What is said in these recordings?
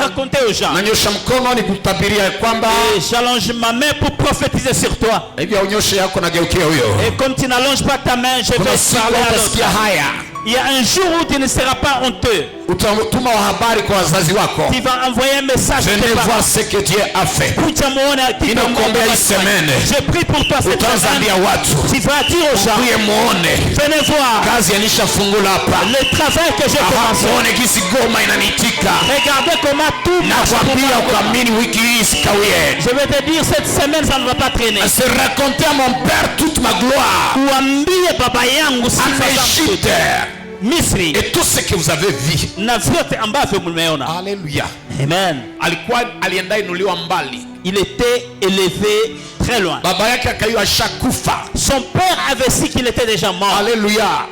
raconter aux gens. Nanyosha mkono nikutabiria kwamba Et j'allonge ma main pour prophétiser sur toi. hivi unyoshe yako nageukia huyo. Et comme tu n'allonges pas ta main, je vais parler à l'autre. Il y a un jour où tu ne seras pas honteux. Utatuma habari kwa wazazi wako. Tu vas envoyer un message. Venez voir ce que Dieu a fait. Ninakuombea hii semene. Je prie pour toi cette Utaanzaambia watu. Tu vas dire aux gens. Venez voir. Kazi yanishafungula hapa. Le travail que j'ai commencé. Muone kisi goma inanitika. Regardez comment tout marche. Nakwambia ukamini wiki hii sikawie. Je vais te dire cette semaine ça ne va pas traîner. Se raconter à mon père toute ma gloire. Uambie baba yangu sifa Misri. Et tout ce que vous avez vu. Na vyote ambavyo mmeona. Alléluia. Amen. Alikuwa alienda inuliwa mbali. Il était élevé très loin. Baba yake akaiwa shakufa. Son père avait su qu'il était déjà mort. Alléluia.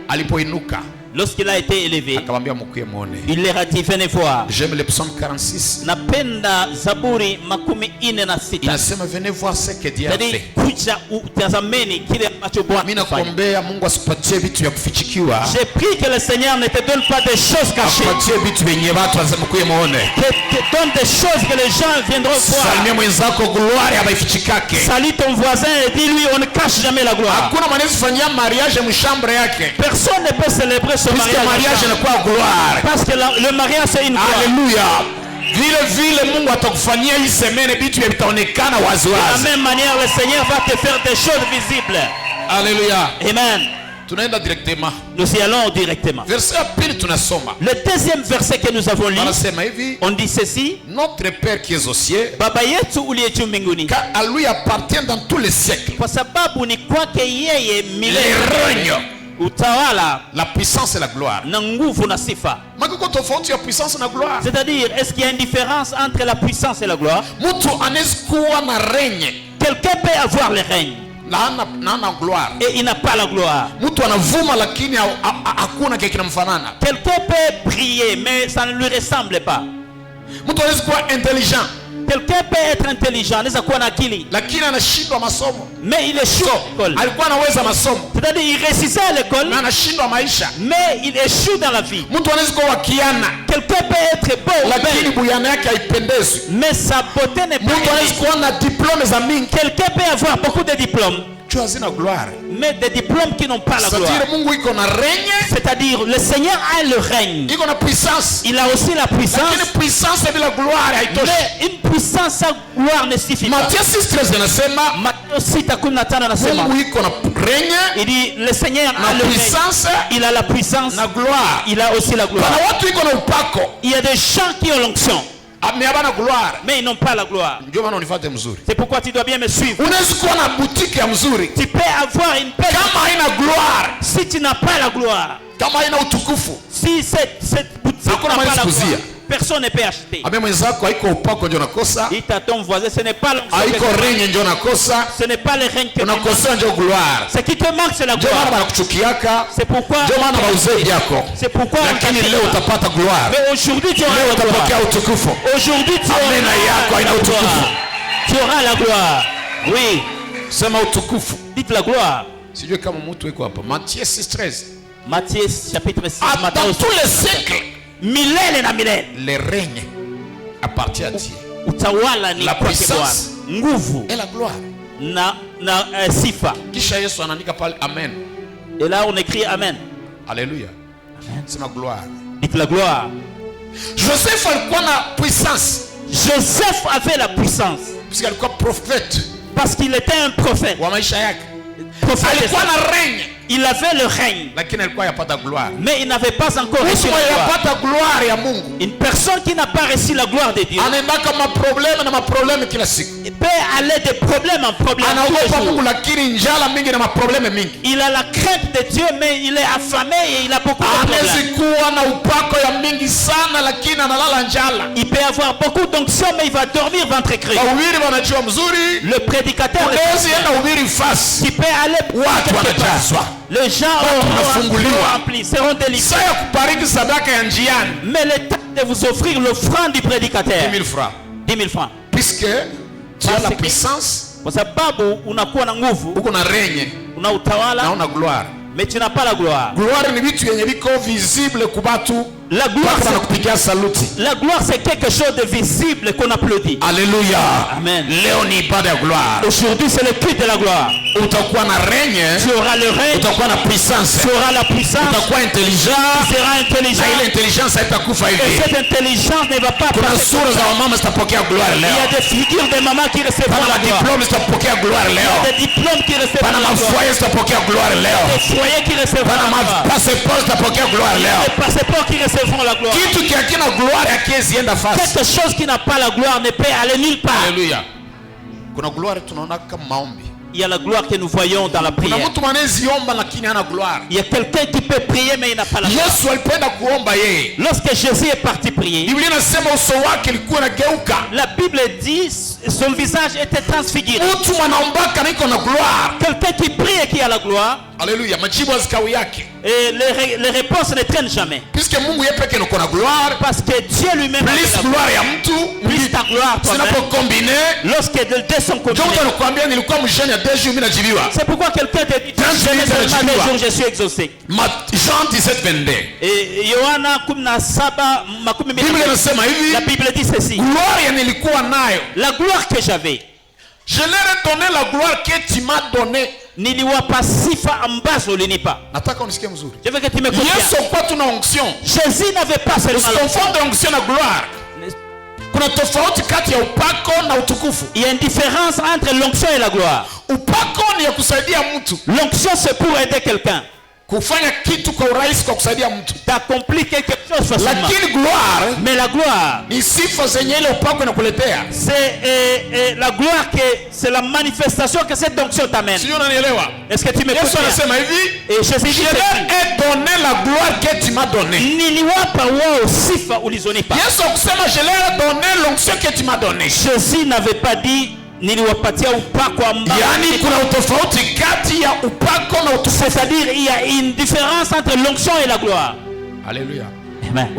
Alipoinuka. Lorsqu'il a été élevé, il leur a dit venez voir. J'aime le psaume 46. Napenda Zaburi makumi ine na sita. Inasema venez voir ce que Dieu a fait. Kuja utazameni kile ambacho Bwana amefanya. Mungu asipatie vitu vya kufichikiwa. J'ai pris que le Seigneur ne te donne pas des choses cachées. Apatie vitu vyenye watu wazamkuye muone. Que te donne des choses que les gens viendront voir. Salimia mwenzako gloire haifichikake. Salue ton voisin et dis-lui on ne cache jamais la gloire. Hakuna mwanaweza fanyia mariage mshambre yake. Personne ne peut célébrer ce mariage. Parce que le mariage c'est une gloire. Alléluia. Vile Mungu atakufanyia hii semene vitu vitaonekana wazi wazi. De la même manière le Seigneur va te faire des choses visibles. Alléluia. Amen. Tunaenda directement. Nous y allons directement. Verset ya pili tunasoma. Le deuxième verset que nous avons lu. Anasema hivi. On dit ceci. Notre Père qui est aux cieux. Baba yetu uliye juu mbinguni. Car à lui appartient dans tous les siècles. Kwa sababu ni kwake yeye milele. Le règne. Utawala, la puissance et la gloire. Na nguvu na sifa. Makiko tofauti ya puissance na gloire. C'est-à-dire, est-ce qu'il y a une différence entre la puissance et la gloire? Mtu anaweza kuwa na règne. Quelqu'un peut avoir le règne. Na gloire. Et il n'a pas la gloire. Mtu anavuma lakini hakuna kile kinamfanana. Quelqu'un peut prier mais ça ne lui ressemble pas. Mtu anaweza kuwa intelligent. Quelqu'un peut être intelligent, anaweza kuwa na akili. Lakini anashindwa masomo. Mais il échoue à l'école. Alikuwa anaweza masomo. C'est-à-dire il réussissait à l'école. Mais anashindwa maisha. Mais il échoue dans la vie. Mtu anaweza kuwa kiana. Quelqu'un peut être beau. Lakini buyana yake haipendezi. Mais sa beauté n'est pas. Mtu anaweza kuwa na diplôme za mingi. Quelqu'un peut avoir beaucoup de diplômes. Gloire. Mais des diplômes qui n'ont pas la gloire. C'est-à-dire le Seigneur a le règne. Il a aussi la puissance. Mais une puissance sans gloire ne suffit pas. Matthieu 6:15 il dit le Seigneur a le règne. Il a la puissance. Il a aussi la gloire. Il y a des gens qui ont l'onction. Mais ils n'ont pas la gloire. C'est pourquoi tu dois bien me suivre. Tu peux avoir une belle gloire. Si tu n'as pas la gloire, si cette boutique n'a pas la gloire, personne ne peut acheter. Dites à ton voisin, ce n'est pas l'onction. Ce n'est pas le règne que tu manques. Ce qui te manque, c'est la gloire. C'est pourquoi mais aujourd'hui tu auras la gloire. Aujourd'hui tu auras la gloire. Oui. Dites la gloire. Matthieu 6:13. Matthieu chapitre 6. Dans tous les siècles. Milele na milele. Le règne appartient à Dieu. Utawala ni la puissance nguvu et la gloire. Na sifa. Kisha Yesu anaandika pale amen. Et là on écrit amen. Alléluia. C'est ma gloire. Dites la gloire. Joseph alikuwa na puissance. Joseph avait la puissance. Parce qu'il alikuwa prophète. Parce qu'il était un prophète. Wa maisha yake. Alikuwa na règne. Il avait le règne. Mais il n'avait pas encore reçu la gloire. Une personne qui n'a pas reçu la gloire de Dieu. Il peut aller de problème en problème. Il a la crainte de Dieu, mais il est affamé et il a beaucoup de problèmes. Il peut avoir beaucoup d'onction, mais il va dormir ventre creux. Le prédicateur qui peut aller les gens seront délivrés. Mais le temps de vous offrir l'offrande du prédicateur. 10 000 francs. 10 000 francs. Puisque tu as la puissance, kwa sababu unakuwa na nguvu, uko na règne, una utawala, na una gloire. Mais tu n'as pas la gloire. Gloire ni vitu yenye viko visible kwa watu La gloire, c'est quelque chose de visible qu'on applaudit. Alléluia. Amen. Aujourd'hui, c'est le culte de la gloire. Tu auras le règne. Tu auras la puissance. Tu seras intelligent. Tu seras intelligent. Et cette intelligence ne va pas passer. Il y a des figures de mamans qui recevront la gloire. Il y a des diplômes qui recevront la gloire. Des foyers qui recevront la gloire. Des passeports qui recevront la gloire. Quelque chose qui n'a pas la gloire ne peut aller nulle part. Alléluia. Il y a la gloire que nous voyons dans la prière. Il y a quelqu'un qui peut prier mais il n'a pas la gloire. Lorsque Jésus est parti prier, la Bible dit son visage était transfiguré. Quelqu'un qui prie et qui a la gloire. Alléluia. Et les réponses ne traînent jamais. Parce que Dieu lui-même plus ta gloire lorsque les deux sont combinés. C'est pourquoi quelqu'un te dit je suis exaucé. Jean 17, 22. Et Yohana 17, la Bible dit ceci. La gloire que j'avais, je leur ai donné la gloire que tu m'as donnée. Niliwapa sifa ambazo ulinipa. Je veux que tu me comprennes. Jésus n'avait pas seulement il y a une différence entre l'onction et la gloire. L'onction c'est pour aider quelqu'un. D'accomplir quelque chose facilement. Mais la gloire, c'est la gloire c'est la manifestation que cette onction t'amène. Est-ce que tu me comprends? Et Jésus dit, je leur ai donné la gloire que tu m'as donnée. Je leur ai donné l'onction que tu m'as donnée. Jésus n'avait pas dit niliwapatia upako ambao c'est-à-dire il y a une différence entre l'onction et la gloire. Alléluia. Amen.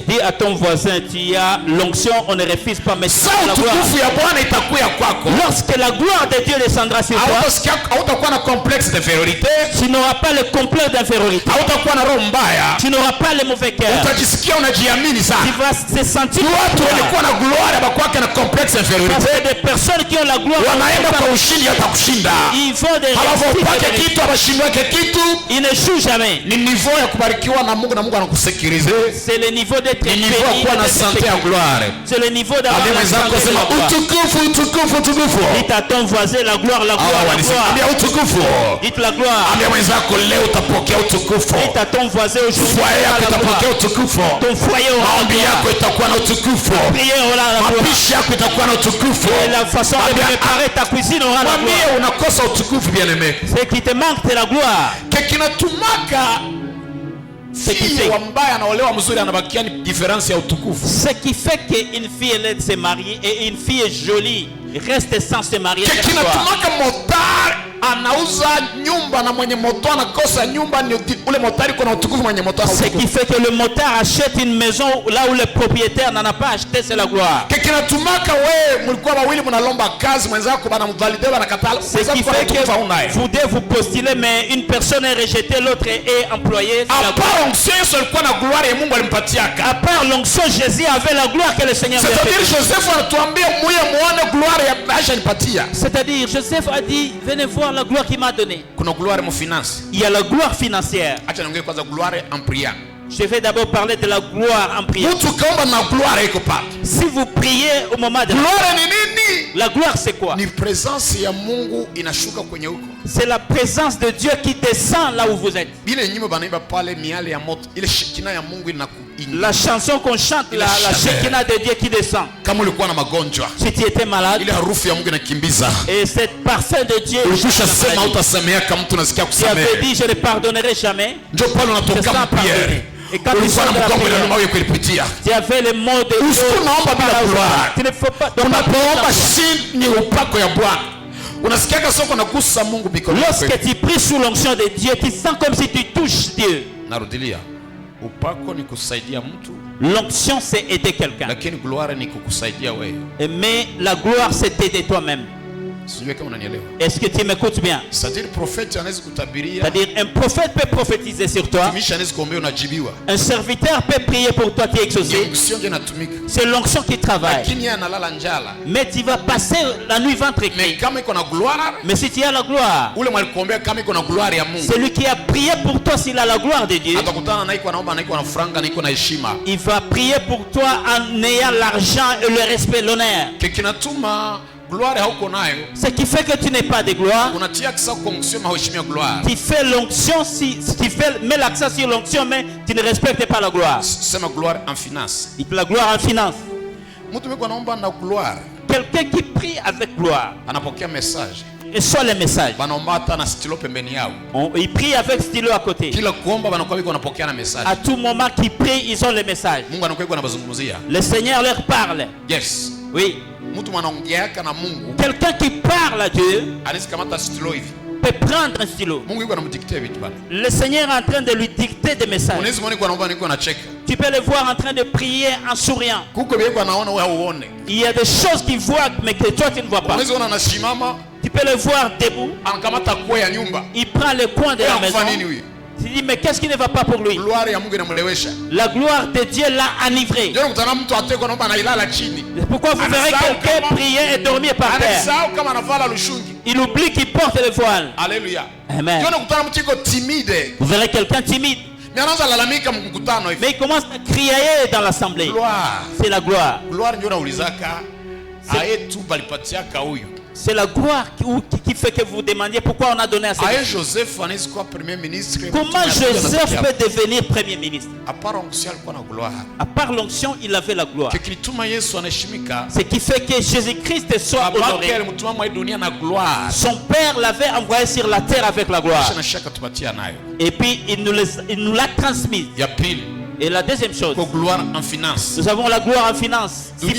Dis à ton voisin, tu as l'onction, on ne refuse pas, mais c'est la gloire. Lorsque la gloire de Dieu descendra sur toi, tu n'auras pas le complexe d'infériorité. Tu n'auras pas le mauvais cœur. Tu vas te sentir. Parce que des personnes qui ont la gloire, ils font des ils ne jouent jamais. C'est le niveau d'être béni, c'est le niveau d'avoir la santé de la gloire. Dites à ton voisin la gloire, la gloire, la gloire. Dites la gloire. Dites à ton voisin aujourd'hui la gloire. Ton foyer aura la gloire. Ta prière aura la gloire. Et la façon de préparer ta cuisine aura la gloire. Ce qui te manque c'est la gloire. Ce qui fait qu'une fille laide se marie et une fille jolie reste sans se marier. Ce qui fait que le motard achète une maison là où le propriétaire n'en a pas acheté, c'est la gloire. Ce qui fait que vous devez vous postuler mais une personne est rejetée, l'autre est employée. À part l'onction, Jésus avait la gloire que le Seigneur lui a fait. C'est-à-dire Joseph a dit venez voir la gloire qu'il m'a donnée. Il y a la gloire financière. Je vais d'abord parler de la gloire en prière. Si vous priez au moment de la gloire, c'est quoi? C'est la présence de Dieu qui descend là où vous êtes. La chanson qu'on chante, la Shekinah de Dieu qui descend. Si tu étais malade, et cette parfum de Dieu, tu avais dit je ne pardonnerai jamais. Et quand tu sors de la prière, tu avais le mot de Dieu. Il ne faut pas. Lorsque tu pries sous l'onction de Dieu, tu sens comme si tu touches Dieu. L'onction c'est aider quelqu'un. Mais la gloire c'est aider toi-même. Est-ce que tu m'écoutes bien? C'est-à-dire un prophète peut prophétiser sur toi. Un serviteur peut prier pour toi, tu es exaucé. C'est l'onction qui travaille. Mais tu vas passer la nuit ventre clé. Mais si tu as la gloire, celui qui a prié pour toi s'il a la gloire de Dieu, il va prier pour toi en ayant l'argent et le respect, l'honneur. Ce qui fait que tu n'es pas de gloire. Tu fais l'onction, si tu mets l'accent sur l'onction, mais tu ne respectes pas la gloire. C'est ma gloire en finance. La gloire en finance. Quelqu'un qui prie avec gloire. Et soit les messages. Ils prient avec stylo à côté. À tout moment qu'ils prient, ils ont les messages. Le Seigneur leur parle. Yes. Oui. Quelqu'un qui parle à Dieu peut prendre un stylo. Le Seigneur est en train de lui dicter des messages. Tu peux le voir en train de prier en souriant. Il y a des choses qu'il voit mais que toi tu ne vois pas. Tu peux le voir debout. Il prend le coin de la maison. Tu dis mais qu'est-ce qui ne va pas pour lui? La gloire de Dieu l'a enivré. Pourquoi vous verrez quelqu'un prier et dormir par terre? Il oublie qu'il porte le voile. Alléluia. Amen. Vous verrez quelqu'un timide. Mais il commence à crier dans l'assemblée. C'est la gloire. C'est la gloire qui fait que vous demandiez pourquoi on a donné à cette Joseph. Comment Joseph peut devenir premier ministre? À part l'onction, il avait la gloire. Ce qui fait que Jésus-Christ soit honoré. Son Père l'avait envoyé sur la terre avec la gloire. Et puis il nous l'a transmise. Et la deuxième chose, nous avons la gloire en finance. Les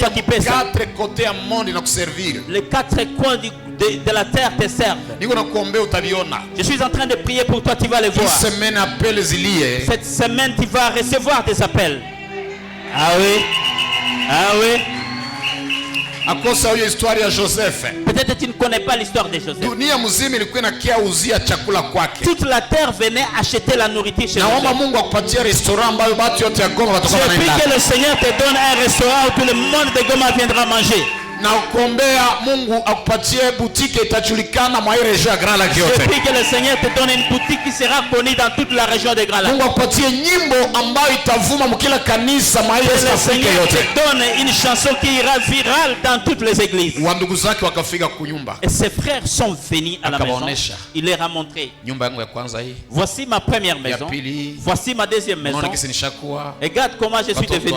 quatre coins de la terre te servent. Je suis en train de prier pour toi, tu vas les voir. Cette semaine, tu vas recevoir des appels. Ah oui. Ah oui. Peut-être que tu ne connais pas l'histoire de Joseph. Toute la terre venait acheter la nourriture chez Joseph. Je prie que le Seigneur te donne un restaurant où tout le monde de Goma viendra manger. Je prie que le Seigneur te donne une boutique qui sera connue dans toute la région de Grand Lac. Que le Seigneur te donne une chanson qui ira virale dans toutes les églises. Et ses frères sont venus à la maison. Il leur a montré. Voici ma première maison. Voici ma deuxième maison. Regarde comment je suis devenu.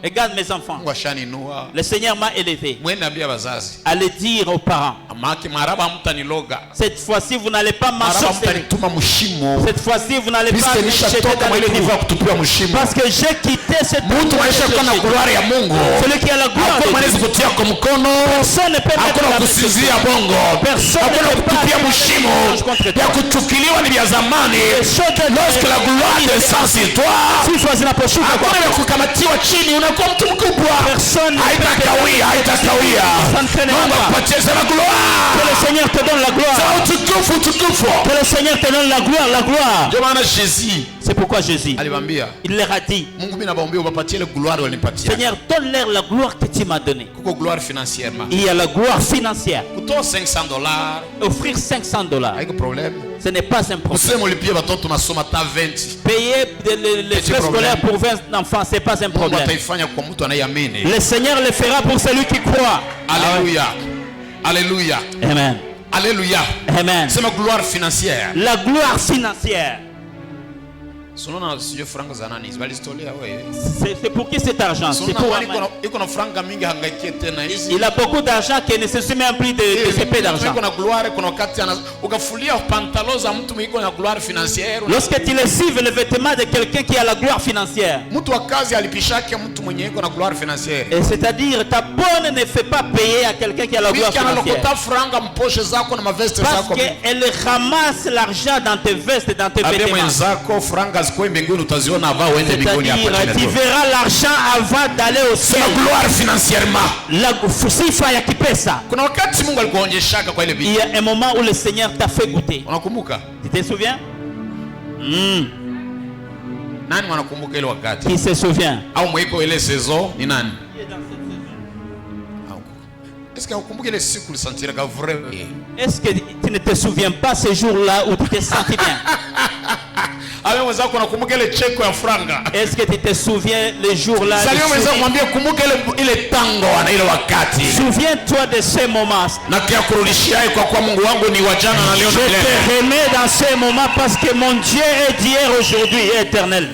Regarde mes enfants. Le Seigneur m'a élevé. Allez dire aux parents, cette fois-ci vous n'allez pas m'ensorceler. Cette fois-ci vous n'allez pas me jeter dans le trou. Parce que j'ai quitté cette trou. Celui qui a la gloire de Dieu. Personne ne peut mettre la main. Personne ne peut pas mettre contre toi. Lorsque la gloire descend sur toi, personne que le Seigneur te donne la gloire. Que le Seigneur te donne la gloire. C'est pourquoi Jésus, il leur a dit, Seigneur, donne-leur la gloire que tu m'as donnée. Il y a la gloire financière. Offrir $500, ce n'est pas un problème. Payer les frais scolaires pour 20 enfants, ce n'est pas un problème. Le Seigneur le fera pour celui qui croit. Alléluia. Alléluia. Amen. Alléluia. Amen. C'est ma gloire financière. La gloire financière. C'est pour qui cet argent? C'est pour il a beaucoup d'argent qui ne se soucie même plus de ce peu d'argent. Lorsque tu lessives le vêtement de quelqu'un qui a la gloire financière, et c'est-à-dire ta bonne ne fait pas payer à quelqu'un qui a la gloire financière, parce qu'elle ramasse l'argent dans tes vestes et dans tes vêtements. tu verras l'argent avant d'aller au ciel. C'est la gloire financièrement. Il y a un moment où le Seigneur t'a fait goûter. Tu te souviens? Qui se souvient? Est-ce que tu ne te souviens pas ce jour-là où tu t'es senti bien? Est-ce que tu te souviens le jour-là? Souviens-toi de ce moment. Je te remets dans ce moment parce que mon Dieu est d'hier, aujourd'hui et éternel.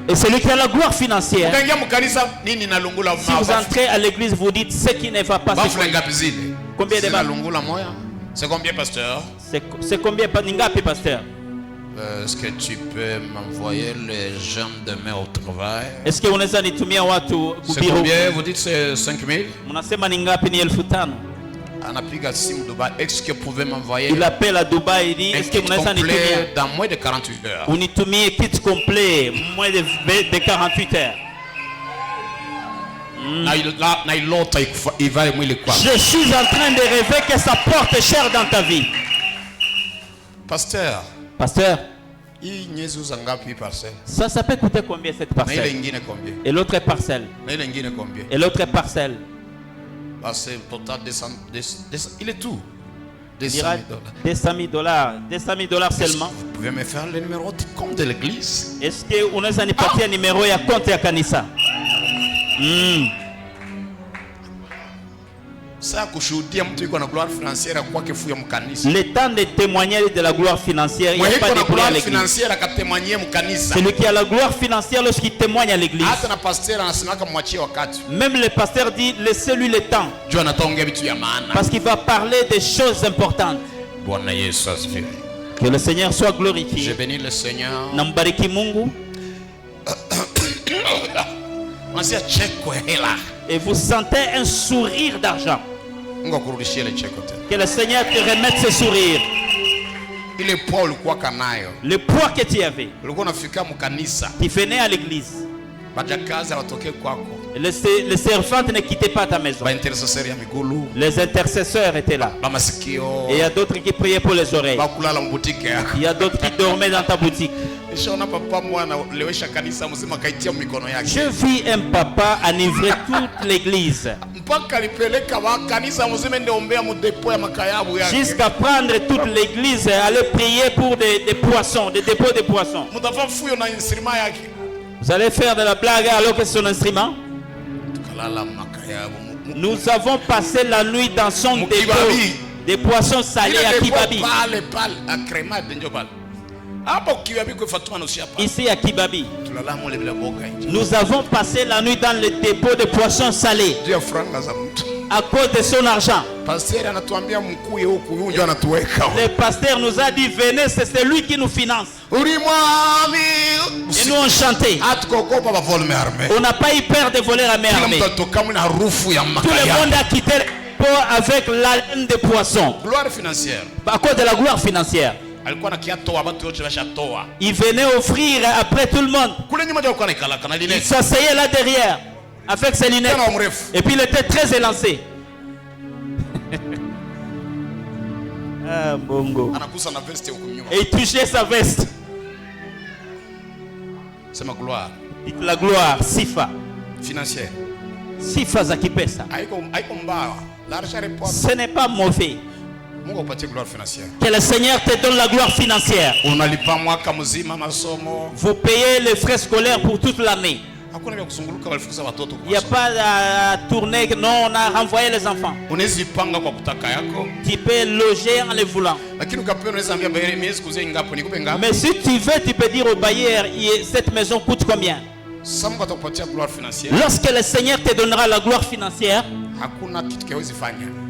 Et celui qui a la gloire financière, si vous entrez à l'église, vous dites ce qui ne va pas. Combien de balles? C'est combien, pasteur? C'est combien, pasteur? Est-ce que tu peux m'envoyer les gens demain au travail? Est-ce que unaweza nitumia watu kubiru? C'est combien? Vous dites c'est 5,000? Mnasema ni ngapi? Ni 5,000. Anapiga simu Dubai. Est-ce que vous pouvez m'envoyer? Il appelle à Dubai, il dit est-ce que mnaweza nitumia dans moins de 48 heures? Unitumie kit complet moins de 48 heures. Je suis en train de rêver que ça porte cher dans ta vie. Pasteur, ça peut coûter combien cette parcelle? Et l'autre parcelle? Et l'autre parcelle? Il est tout. $200,000. $200,000 seulement. Vous pouvez me faire le numéro de compte de l'église? Est-ce que unaweza nipatia numéro ya compte ya kanisa? Le temps de témoigner de la gloire financière, il n'y a pas de gloire à l'église. Celui qui a la gloire financière lorsqu'il témoigne à l'église. Même le pasteur dit laissez-lui le temps. Parce qu'il va parler des choses importantes. Que le Seigneur soit glorifié. Je bénis le Seigneur. Nambariki Mungu. Et vous sentez un sourire d'argent. Que le Seigneur te remette ce sourire. Le poids que tu avais. Tu venais à l'église. Les servantes ne quittaient pas ta maison. Les intercesseurs étaient là. Et il y a d'autres qui priaient pour les oreilles. Il y a d'autres qui dormaient dans ta boutique. Je vis un papa enivrer toute l'église. Jusqu'à prendre toute l'église et aller prier pour des poissons, des dépôts de poissons. Vous allez faire de la blague alors que c'est son instrument? Nous avons passé la nuit dans son dépôt des poissons salés à Kibabi. Ici à Kibabi. Nous avons passé la nuit dans le dépôt de poissons salés à cause de son argent. Le pasteur nous a dit venez, c'est lui qui nous finance. Et nous on chantait. On n'a pas eu peur de voler à main armée. Tout le monde a quitté le dépôt avec la laine de poissons. Gloire financière. À cause de la gloire financière. Il venait offrir après tout le monde. Il s'asseyait là derrière avec ses lunettes. Et puis il était très élancé. Ah, bongo. Et il touchait sa veste. C'est ma gloire. Dites la gloire, sifa. Financière. Sifa za kipesa. Ce n'est pas mauvais. Que le Seigneur te donne la gloire financière. Vous payez les frais scolaires pour toute l'année. Il n'y a pas à tourner, non, on a renvoyé les enfants. Tu peux loger en les voulant. Mais si tu veux, tu peux dire au bailleur, cette maison coûte combien? Lorsque le Seigneur te donnera la gloire financière,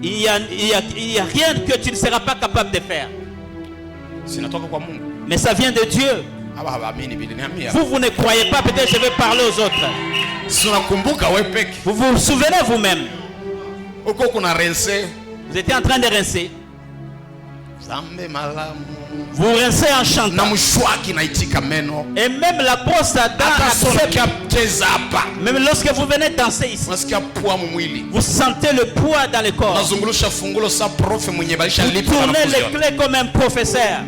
il n'y a rien que tu ne seras pas capable de faire. Mais ça vient de Dieu. Vous ne croyez pas, peut-être je vais parler aux autres. Vous vous souvenez vous-même. Vous étiez en train de rincer. Vous rincez en chantant. Et même la brosse à dents accepte. Même lorsque vous venez danser ici, vous sentez le poids dans le corps. Vous tournez les clés comme un professeur.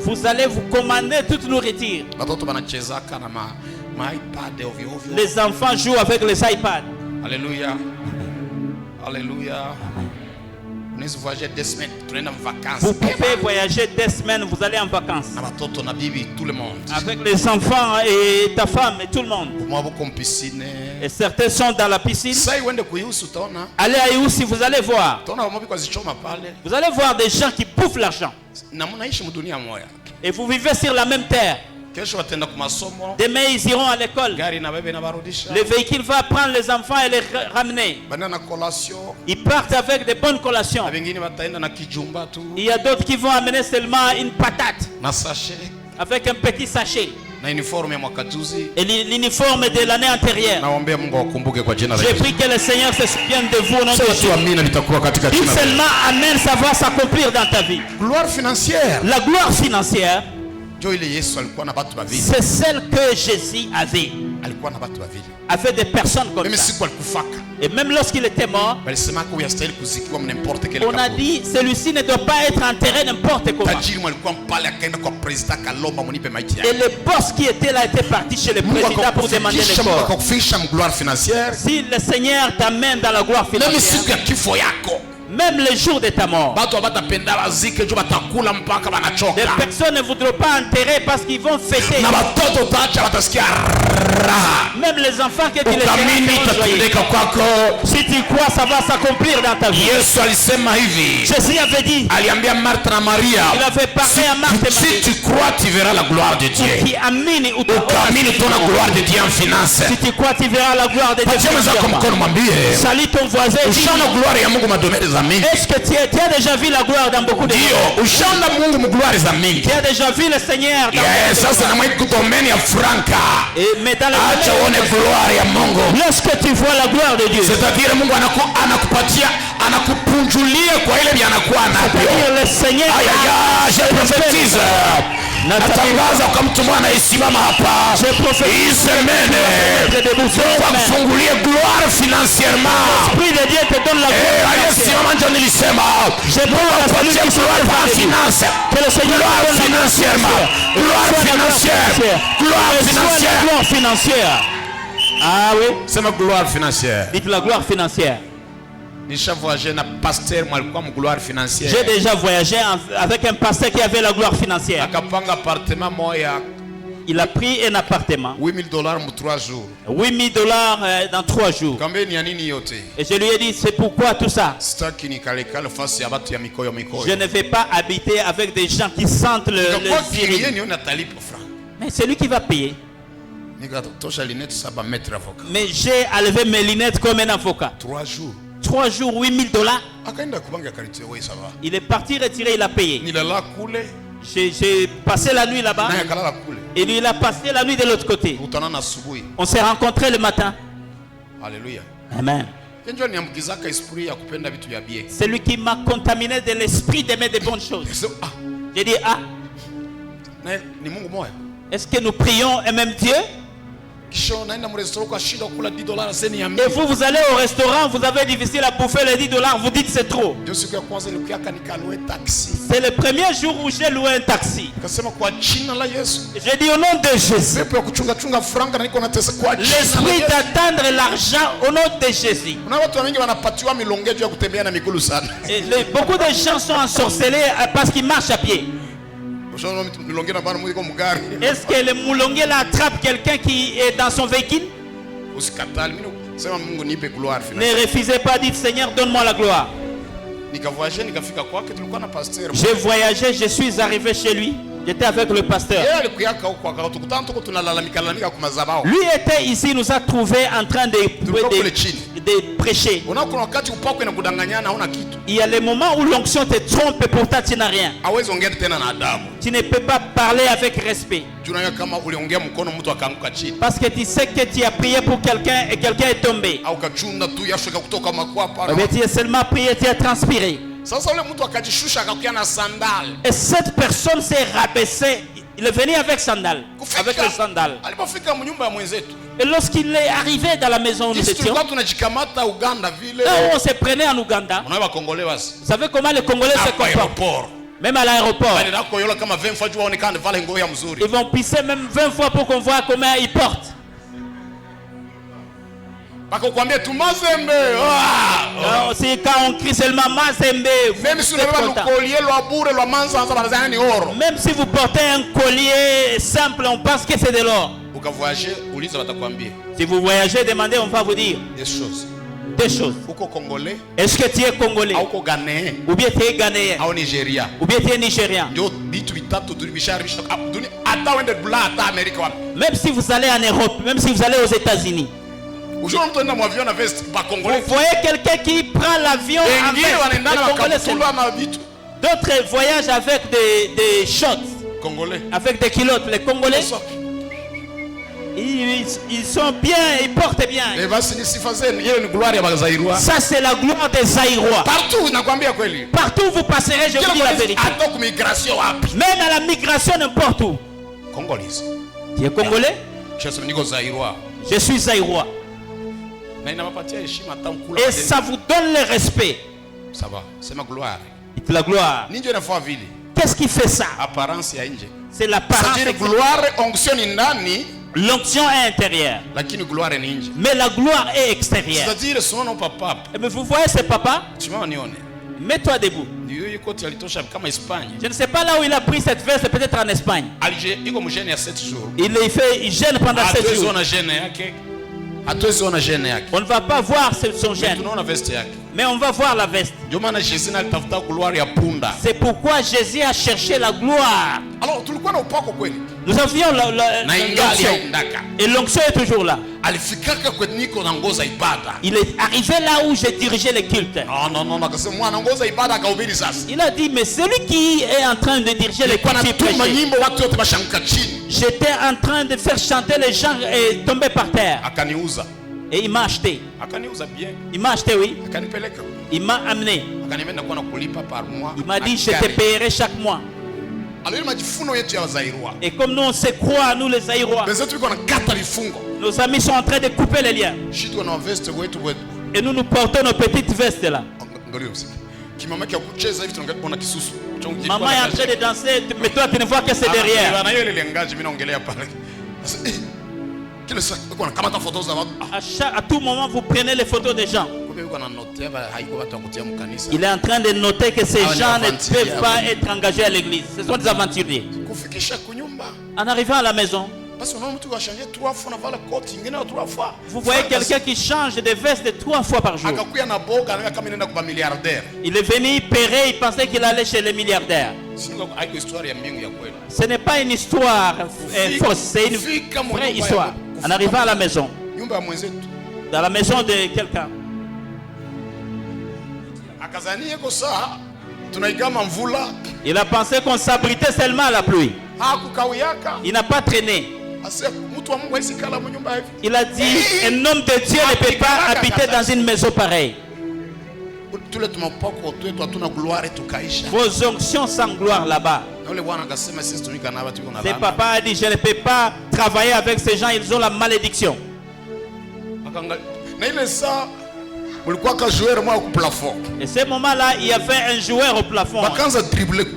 Vous allez vous commander toute nourriture. Les enfants jouent avec les iPads. Alléluia. Alléluia. Vous pouvez voyager des semaines, vous allez en vacances. Avec les enfants et ta femme et tout le monde. Et certains sont dans la piscine. Allez à Iusi, vous allez voir. Vous allez voir des gens qui bouffent l'argent. Et vous vivez sur la même terre. Demain ils iront à l'école. Le véhicule va prendre les enfants et les ramener. Ils partent avec des bonnes collations. Il y a d'autres qui vont amener seulement une patate avec un petit sachet. Et l'uniforme de l'année antérieure. J'ai pris que le Seigneur se souvienne de vous. Dis seulement Amen, ça va s'accomplir dans ta vie. Gloire financière. La gloire financière, c'est celle que Jésus avait. Avait des personnes comme ça. Et même lorsqu'il était mort, on a dit celui-ci ne doit pas être enterré n'importe comment. Et le boss qui était là était parti chez le président pour demander le corps. Si le Seigneur t'amène dans la gloire financière, même les jours de ta mort, les personnes ne voudront pas enterrer parce qu'ils vont fêter. Même les enfants que tu les fais. Si tu crois, ça va s'accomplir dans ta vie. Jésus avait dit, il avait parlé à Marthe et Marie, si tu crois, tu verras la gloire de Dieu. Si tu crois, tu verras la gloire de Dieu. Salut ton voisin. Est-ce que tu as déjà vu la gloire dans beaucoup de gens? Tu as déjà vu le Seigneur dans mais dans la lorsque tu vois la gloire de Dieu, c'est-à-dire le Seigneur, je prophétise. Natangaza kwa mtu mwana isimama hapa hii semene kufungulie gloire financièrement. Aliyesimama ndio nilisema kupatia gloire finance, gloire financièrement, gloire financière. Ah oui, c'est ma gloire financière. Dites la gloire financière. J'ai déjà voyagé avec un pasteur qui avait la gloire financière. Il a pris un appartement. $8,000 pour 3 jours. $8,000 dans 3 jours. Et je lui ai dit, c'est pourquoi tout ça? Je ne vais pas habiter avec des gens qui sentent le mais c'est lui qui va payer. Mais j'ai enlevé mes lunettes comme un avocat. 3 jours, $8,000. Il est parti retirer, il a payé. J'ai passé la nuit là-bas. Et lui, il a passé la nuit de l'autre côté. On s'est rencontrés le matin. Alléluia. Amen. C'est lui qui m'a contaminé de l'esprit d'aimer de bonnes choses. J'ai dit, est-ce que nous prions un même Dieu? Et vous, vous allez au restaurant, vous avez difficile à bouffer les $10, vous dites c'est trop. C'est le premier jour où j'ai loué un taxi. J'ai dit au nom de Jésus, l'esprit d'attendre l'argent au nom de Jésus. Et beaucoup de gens sont ensorcelés parce qu'ils marchent à pied. Est-ce que le moulongué attrape quelqu'un qui est dans son véhicule? Ne refusez pas, dites Seigneur, donne-moi la gloire. J'ai voyagé, je suis arrivé chez lui. J'étais avec le pasteur. Lui était ici, nous a trouvé en train de de prêcher. Il y a les moments où l'onction te trompe et pourtant tu n'as rien. Tu ne peux pas parler avec respect. Parce que tu sais que tu as prié pour quelqu'un et quelqu'un est tombé. Mais tu as seulement prié, tu as transpiré. Et cette personne s'est rabaissée. Il est venu avec sandales. Avec les sandales. Et lorsqu'il est arrivé dans la maison où nous étions, là où on se prenait en Ouganda, vous savez comment les Congolais se comportent? Même à l'aéroport. Ils vont pisser même 20 fois pour qu'on voit comment ils portent. Non, c'est quand on crie seulement Mazembe. Même si vous portez un collier simple, on pense que c'est de l'or. Si vous voyagez, demandez, on va vous dire des choses. Est-ce que tu es congolais? Ou bien tu es ghanéen? Ou bien tu es nigérien? Même si vous allez en Europe, même si vous allez aux États-Unis, vous voyez quelqu'un qui prend l'avion avec d'autres voyagent avec des shorts, avec des culottes. Les Congolais, ils sont bien, ils portent bien. Ça c'est la gloire des Zaïrois. Partout où vous passerez, je vous dis la vérité. Même à la migration, n'importe où. Tu es Congolais? Je suis Zaïrois. Et ça vous donne le respect. Ça va, c'est ma gloire. C'est la gloire. Qu'est-ce qui fait ça? C'est l'apparence. L'onction est intérieure. Mais la gloire est extérieure. Mais vous voyez ce papa? Mets-toi debout. Je ne sais pas là où il a pris cette veste, peut-être en Espagne. Il gêne pendant 7 jours. On ne va pas voir son gène, mais on va voir la veste. C'est pourquoi Jésus a cherché la gloire. Nous avions l'onction. Et l'onction est toujours là. Il est arrivé là où j'ai dirigé les cultes. Il a dit, mais celui qui est en train de diriger les cultes, j'étais en train de faire chanter les gens et tomber par terre. Et il m'a acheté. Il m'a acheté, oui. Il m'a amené. Il m'a dit, je te paierai chaque mois. Et comme nous on se croit, nous les Zaïrois, nos amis sont en train de couper les liens. Et nous portons nos petites vestes là. Maman est en train de danser, mais toi tu ne vois que c'est derrière. À tout moment vous prenez les photos des gens. Il est en train de noter que ces gens ne peuvent pas être engagés à l'église. Ce sont des aventuriers. En arrivant à la maison, vous voyez quelqu'un qui change de veste 3 fois par jour. Il est venu pérer, il pensait qu'il allait chez les milliardaires. Ce n'est pas une histoire fausse, c'est une vraie histoire. En arrivant à la maison, dans la maison de quelqu'un, il a pensé qu'on s'abritait seulement à la pluie. Il n'a pas traîné. Il a dit, un homme de Dieu ne peut pas habiter dans une maison pareille. Vos onctions sans gloire là-bas. Le papa a dit, je ne peux pas travailler avec ces gens, ils ont la malédiction. Et ce moment-là, il y avait un joueur au plafond.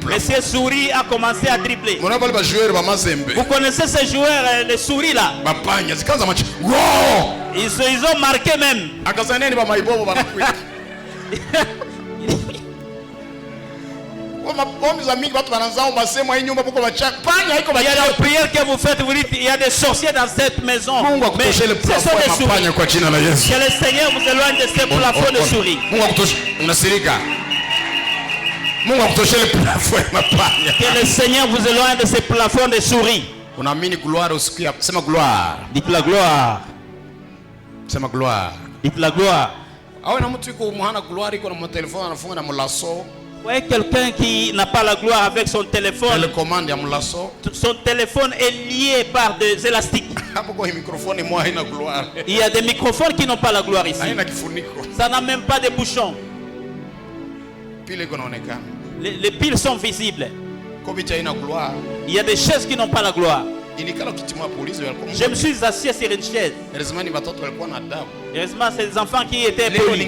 Monsieur Souris a commencé à dribbler. Vous connaissez ces joueurs, les souris là? Ils ont marqué même. Il y a des prières que vous faites, vous dites il y a des sorciers dans cette maison. Mais ce sont des souris. Que le Seigneur vous éloigne de ce plafond de souris. Que le Seigneur vous éloigne de ce plafond de souris. Dites la gloire. C'est ma gloire. Dites la gloire. Vous voyez quelqu'un qui n'a pas la gloire avec son téléphone. Son téléphone est lié par des élastiques. Il y a des microphones qui n'ont pas la gloire ici. Ça n'a même pas de bouchons. Les piles sont visibles. Il y a des chaises qui n'ont pas la gloire. Je me suis assis sur une chaise. Heureusement, c'est des enfants qui étaient polis.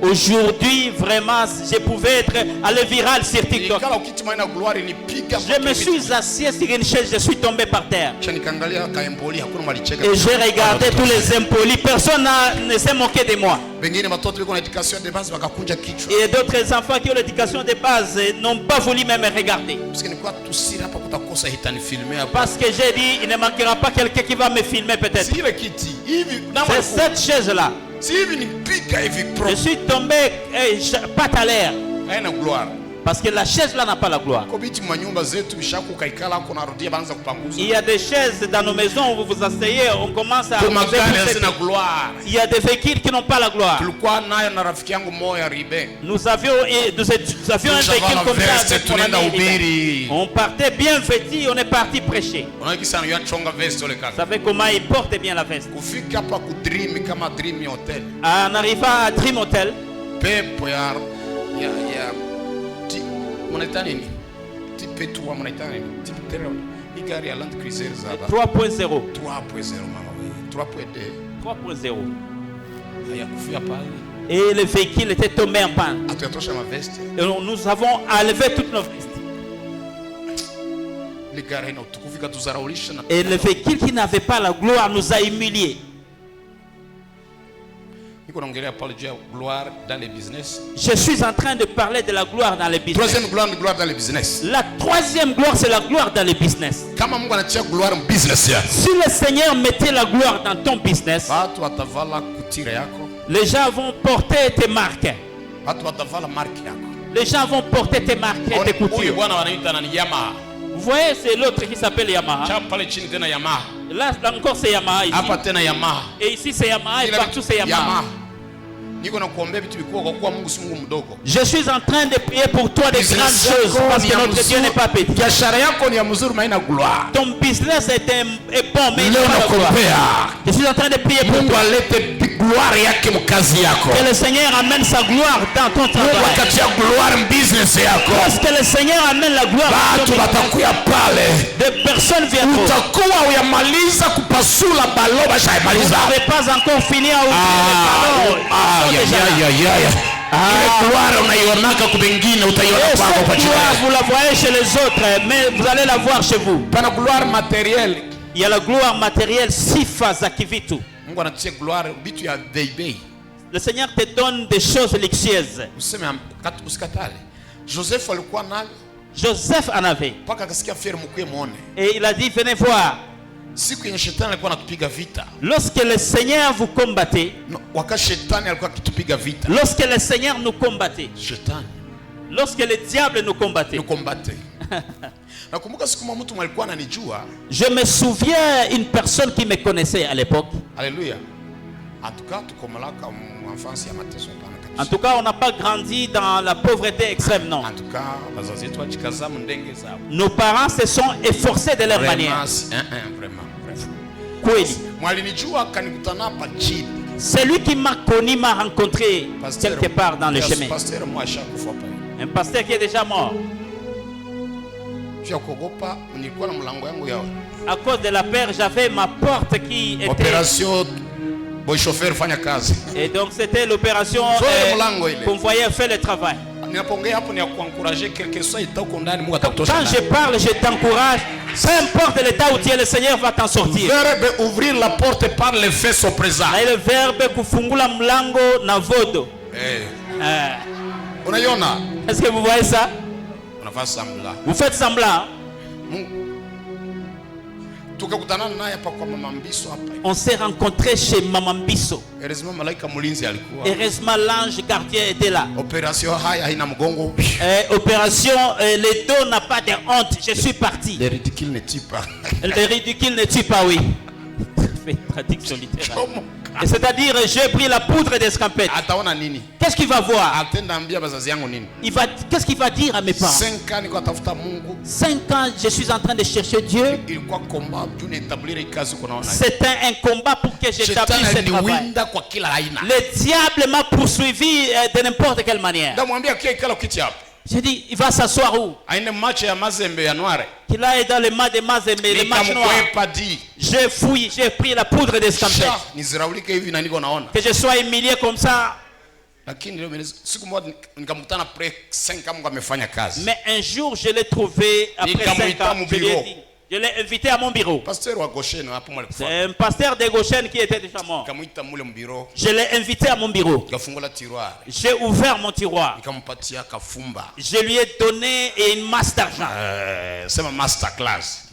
Aujourd'hui, vraiment, je pouvais être allé viral sur TikTok. Je me suis assis sur une chaise, je suis tombé par terre. Et j'ai regardé tous les impolis. Personne ne s'est moqué de moi. Et d'autres enfants qui ont l'éducation de base n'ont pas voulu même regarder. Parce que j'ai dit, il ne manquera pas quelqu'un qui va me filmer peut-être. C'est cette chaise-là. Je suis tombé patte à l'air. Parce que la chaise là n'a pas la gloire. Il y a des chaises dans nos maisons où vous vous asseyez, on commence à... Il y a des véhicules qui n'ont pas la gloire. Nous avions un véhicule comme ça. On partait bien vêtu, on est parti prêcher. Vous savez comment il porte bien la veste. En arrivant à Dream Hotel, 3.0. Et le véhicule était tombé en panne. Et nous avons enlevé toutes nos vestes. Et le véhicule qui n'avait pas la gloire nous a humiliés. Je suis en train de parler de la gloire dans les business. La troisième gloire, c'est la gloire dans les business. Si le Seigneur mettait la gloire dans ton business, les gens vont porter tes marques. Les gens vont porter tes marques et tes coutures. Vous voyez, c'est l'autre qui s'appelle Yamaha. Là encore c'est Yamaha ici. Et ici c'est Yamaha et partout c'est Yamaha. Je suis en train de prier pour toi des grandes choses parce que notre Dieu n'est pas petit. Ton business est bon mais il n'a pas de gloire. Je suis en train de prier pour toi. Que le Seigneur amène sa gloire dans ton travail. Parce que le Seigneur amène la gloire dans ton travail. Des personnes viendront. Vous n'avez pas encore fini à ouvrir les ballons. Vous la voyez chez les autres, mais vous allez la voir chez vous. Il y a la gloire matérielle, sifa za kivitu. Le Seigneur te donne des choses luxueuses. Joseph en avait. Et il a dit, venez voir. Lorsque le Seigneur vous combattait, lorsque le Seigneur nous combattait, lorsque le diable nous combattait, je me souviens une personne qui me connaissait à l'époque. Alléluia. En tout cas, on n'a pas grandi dans la pauvreté extrême, non. Nos parents se sont efforcés de leur manière. Celui qui m'a connu m'a rencontré quelque part dans le chemin. Un pasteur qui est déjà mort. À cause de la peur, j'avais ma porte qui était... Opération chauffeur fanya kazi. Et donc c'était l'opération qu'on voyait faire le travail. Quand je parle, je t'encourage. Peu importe l'état où tu es, le Seigneur va t'en sortir. Verbe ouvrir la porte par le fait so présent. Et le verbe kufungula mlango na vodo. Est-ce que vous voyez ça? Vous faites semblant. On s'est rencontré chez Maman Bisso. Heureusement l'ange gardien était là. Opération le dos n'a pas de honte. Je suis parti. Le ridicule ne tue pas. Le ridicule ne tue pas, oui. Traduction littérale. Et c'est-à-dire, j'ai pris la poudre d'escampette. Qu'est-ce qu'il va voir? Qu'est-ce qu'il va dire à mes parents? 5 ans, je suis en train de chercher Dieu. C'était un combat pour que j'établisse ce travail. Le diable m'a poursuivi de n'importe quelle manière. J'ai dit, il va s'asseoir où? Qu'il aille dans le match de Mazembe, le match noir. J'ai fouillé, j'ai pris la poudre d'escampette. Que je sois humilié comme ça. Mais un jour, je l'ai trouvé après 5 ans. Je l'ai invité à mon bureau. C'est un pasteur de Goshen qui était déjà mort. Je l'ai invité à mon bureau. J'ai ouvert mon tiroir. Je lui ai donné une masse d'argent. C'est ma masterclass.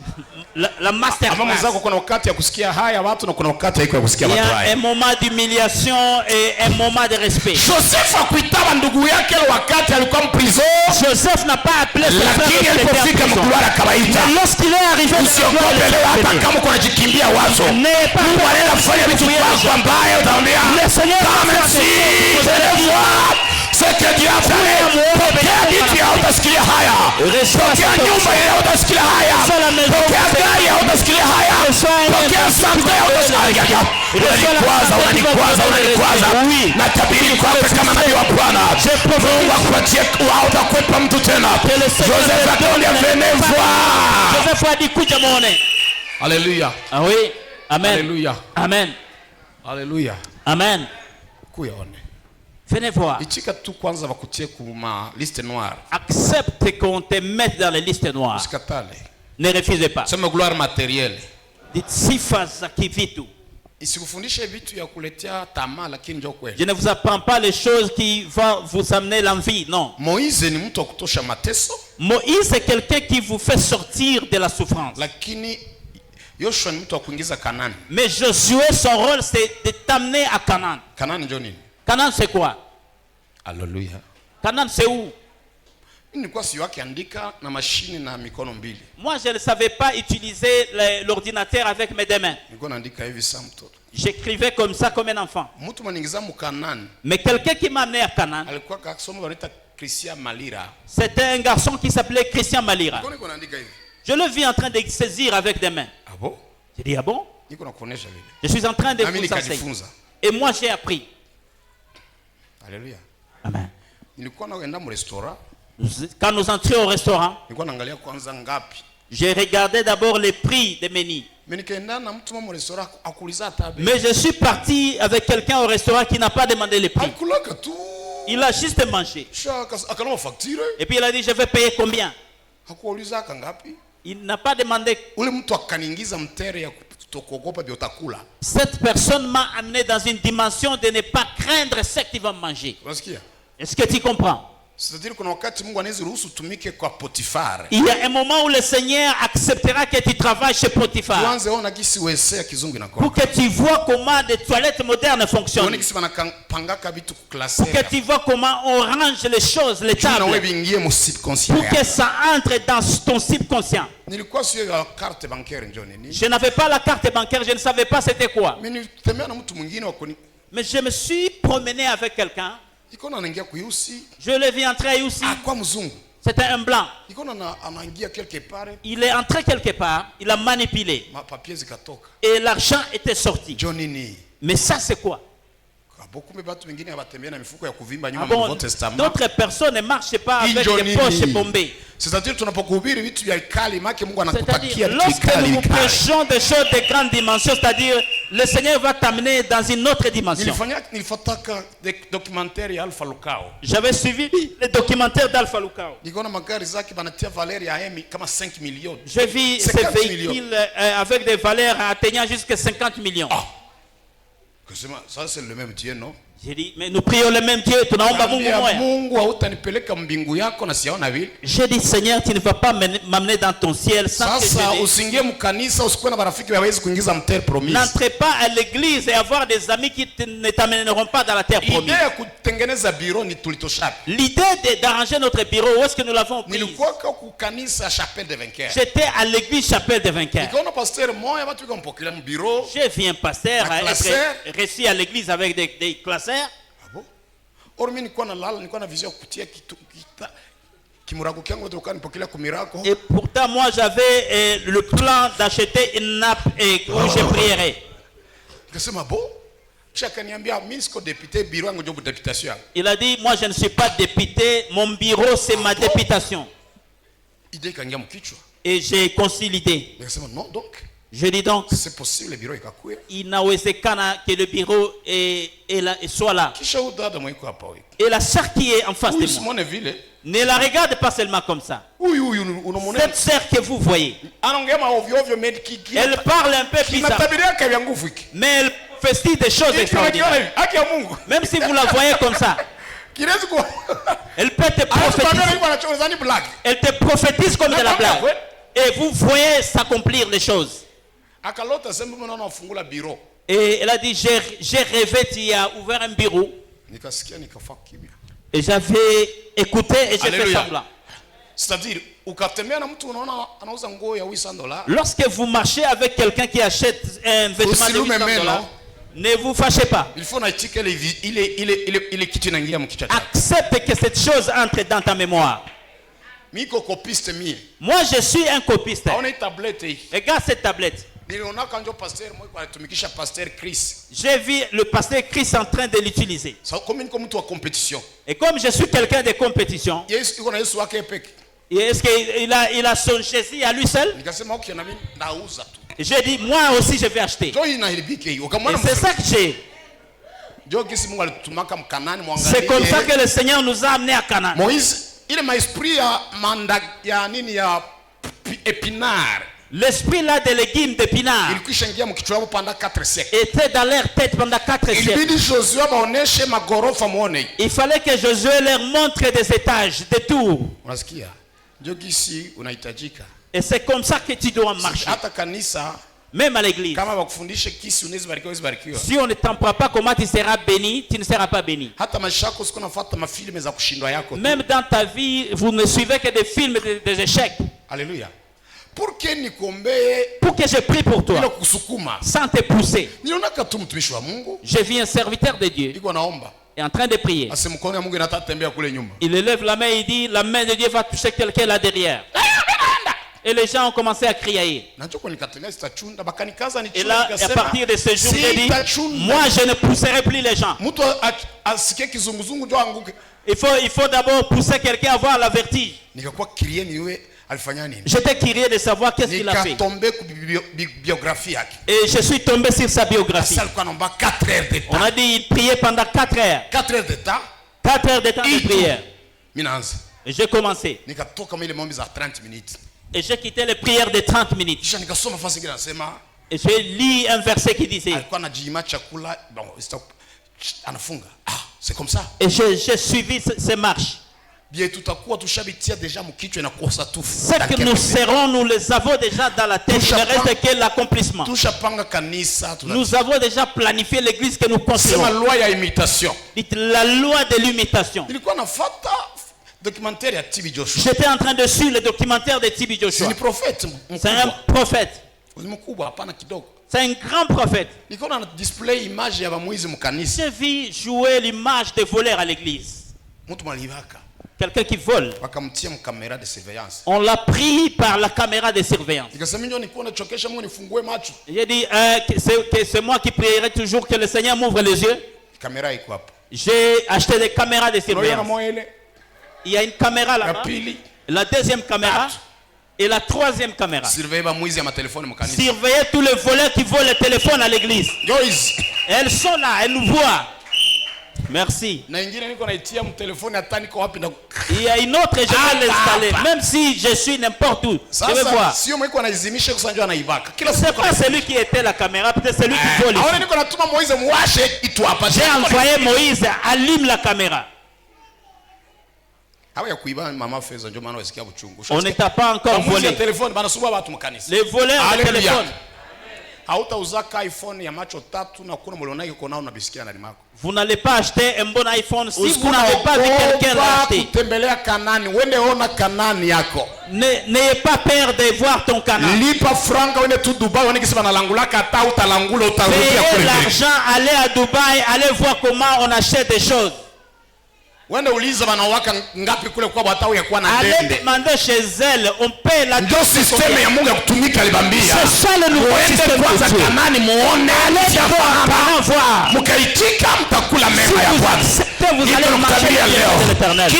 La masterclass. Il y a un moment d'humiliation et un moment de respect. Joseph n'a pas appelé son frère. Mais lorsqu'il est arrivé, ce que Dieu a fait, pokea vitu ya utasikilia haya, pokea nyumba ya utasikilia haya, pokea gari ya utasikilia haya, pokea sante ya utasikilia haya. Unanikwaza natabiri kwako kama nabii wa Bwana, Mungu akupatie hautakupa mtu tena. Joseph akaona venevwa. Joseph a dit kuja muone. Alléluia. Ah oui. Amen. Alléluia. Amen. Alléluia. Amen. Kuyaone. Venez voir. Accepte qu'on te mette dans les listes noires. Ne refusez pas. C'est ma gloire matérielle. Dites sifa za kivitu. Je ne vous apprends pas les choses qui vont vous amener l'envie, non. Moïse est quelqu'un qui vous fait sortir de la souffrance. Mais Josué, son rôle, c'est de t'amener à Canaan. Canaan, c'est quoi? Alléluia. Canaan, c'est où? Moi, je ne savais pas utiliser l'ordinateur avec mes deux mains. J'écrivais comme ça, comme un enfant. Mais quelqu'un qui m'a amené à Canaan, c'était un garçon qui s'appelait Christian Malira. Je le vis en train de saisir avec des mains. Ah bon? J'ai dit, ah bon? Je suis en train de vous enseigner. Et moi, j'ai appris. Alléluia. Amen. Quand nous entrions au restaurant, j'ai regardé d'abord les prix des menus. Mais je suis parti avec quelqu'un au restaurant qui n'a pas demandé les prix. Il a juste mangé. Et puis il a dit, je vais payer combien? Il n'a pas demandé. Cette personne m'a amené dans une dimension de ne pas craindre ce qu'il va manger. Est-ce que tu comprends? Il y a un moment où le Seigneur acceptera que tu travailles chez Potiphar. Pour que tu vois comment des toilettes modernes fonctionnent. Pour que tu vois comment on range les choses, les tables. Pour que ça entre dans ton subconscient. Je n'avais pas la carte bancaire, je ne savais pas c'était quoi. Mais je me suis promené avec quelqu'un. Je l'ai vu entrer à Youssi. C'était un blanc. Il est entré quelque part, il a manipulé. Et l'argent était sorti. Mais ça c'est quoi? D'autres personnes ne marchent pas avec des poches bombées. C'est-à-dire lorsque nous prêchons des choses de grande dimension, c'est-à-dire le Seigneur va t'amener dans une autre dimension. J'avais suivi le documentaire d'Alpha Lukao. J'ai vu ces véhicules avec des valeurs atteignant jusqu'à 50 millions. Ça c'est le même Dieu, non? J'ai dit, mais nous prions le même Dieu. J'ai dit, Seigneur, tu ne vas pas m'amener dans ton ciel sans que n'entrez pas à l'église et avoir des amis qui ne t'amèneront pas dans la terre promise. L'idée d'arranger notre bureau, où est-ce que nous l'avons pris? J'étais à l'église Chapelle des Vainqueurs. J'ai vu un pasteur être reçu à l'église avec des classeurs. Et pourtant moi j'avais le plan d'acheter une nappe où je prierais. Il a dit, moi je ne suis pas député, mon bureau c'est ma députation. Et j'ai consolidé. Je dis donc, c'est possible, le bureau est il n'a que le bureau soit là. Et la sœur qui est en face de moi, ne la regarde pas seulement comme ça. Cette sœur que vous voyez, elle parle un peu bizarre, mais elle fait des choses extraordinaires. Même si vous la voyez comme ça, elle peut te prophétiser. Elle te prophétise comme de la blague. Et vous voyez s'accomplir les choses. Et elle a dit, j'ai rêvé, tu as ouvert un bureau. Et j'avais écouté et j'ai fait semblant. C'est-à-dire, lorsque vous marchez avec quelqu'un qui achète un vêtement de $800, ne vous fâchez pas. Accepte que cette chose entre dans ta mémoire. Moi je suis un copiste. Regarde cette tablette. J'ai vu le pasteur Chris en train de l'utiliser. Et comme je suis quelqu'un de compétition, est-ce qu'il a son Jésus à lui seul? J'ai dit, moi aussi je vais acheter. Et c'est ça que j'ai. C'est comme ça que le Seigneur nous a amenés à Canaan. L'esprit là de légumes d'épinards était dans leur tête pendant 4 siècles. Il fallait que Josué leur montre des étages, des tours. Et c'est comme ça que tu dois marcher. Même à l'église. Si on ne t'apprend pas comment tu seras béni, tu ne seras pas béni. Même dans ta vie, vous ne suivez que des films des échecs. Alléluia. Pour que je prie pour toi, sans te pousser. J'ai vu un serviteur de Dieu est en train de prier. Il élève la main et il dit, la main de Dieu va toucher quelqu'un là derrière. Et les gens ont commencé à crier. Et là, à partir de ce jour, j'ai dit, moi je ne pousserai plus les gens. Il faut d'abord pousser quelqu'un à avoir la vertige. J'étais curieux de savoir qu'est-ce qu'il a fait. Et je suis tombé sur sa biographie. On a dit il priait pendant 4 heures. 4 heures de temps. 4 heures de temps de prière. Et j'ai commencé. Et j'ai quitté les prières de 30 minutes. Et j'ai lu un verset qui disait. C'est comme ça. Et j'ai suivi ces marches. Ce que nous serons, nous les avons déjà dans la tête. Il ne reste que l'accomplissement. Nous avons déjà planifié l'église que nous construisons. C'est la loi de l'imitation. La loi de l'imitation. J'étais en train de suivre le documentaire de Tibi Joshua. C'est un prophète. C'est un grand prophète. J'ai vu jouer l'image des voleurs à l'église. Quelqu'un qui vole. On l'a pris par la caméra de surveillance. J'ai dit que c'est moi qui prierai toujours que le Seigneur m'ouvre les yeux. J'ai acheté des caméras de surveillance. Il y a une caméra là-bas, la deuxième caméra et la troisième caméra. Surveillez tous les voleurs qui volent le téléphone à l'église. Elles sont là, elles nous voient. Merci. Il y a une autre, je vais l'installer. Même si je suis n'importe où. Je vais voir. C'est pas celui qui était la caméra, peut-être celui qui vole. J'ai envoyé Moïse, allume la caméra. On n'est pas encore volé. Les voleurs de téléphone. Vous n'allez pas acheter un bon iPhone si vous n'avez pas vu quelqu'un l'acheter. N'ayez pas peur de voir ton canal. Payez l'argent, allez à Dubaï, allez voir comment on achète des choses. Allez demander chez elle, on paie la dose. C'est ça le nouveau système. Allez voir. Vous allez marcher de l'éternel.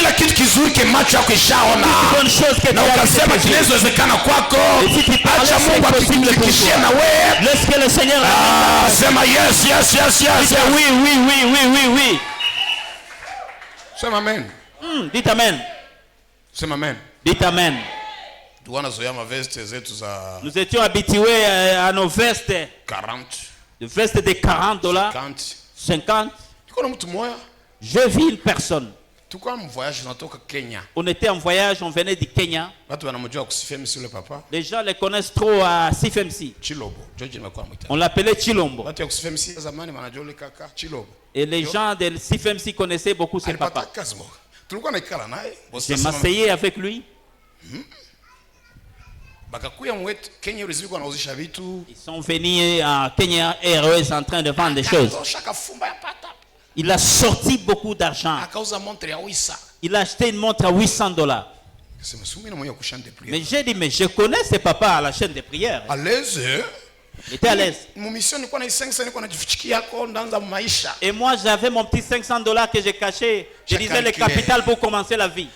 Bonne chose que tu as et si tu parles, c'est possible pour toi. Laisse que le Seigneur oui. C'est amen. Dites amen. C'est amen. Dites amen. Nous étions habitués à nos vestes. 40. Des vestes de $40. 50. J'ai vu une personne. On était en voyage, on venait du Kenya. Les gens les connaissent trop à CFMC. On l'appelait Chilombo. Et les gens de CFMC connaissaient beaucoup ce papa. Je m'asseyais avec lui. Ils sont venus à Kenya Airways en train de vendre des choses. Il a sorti beaucoup d'argent. Il a acheté une montre à $800. Mais j'ai dit, mais je connais ce papa à la chaîne de prière. Il était à l'aise. Et moi, j'avais mon petit $500 que j'ai caché. Je disais le capital pour commencer la vie.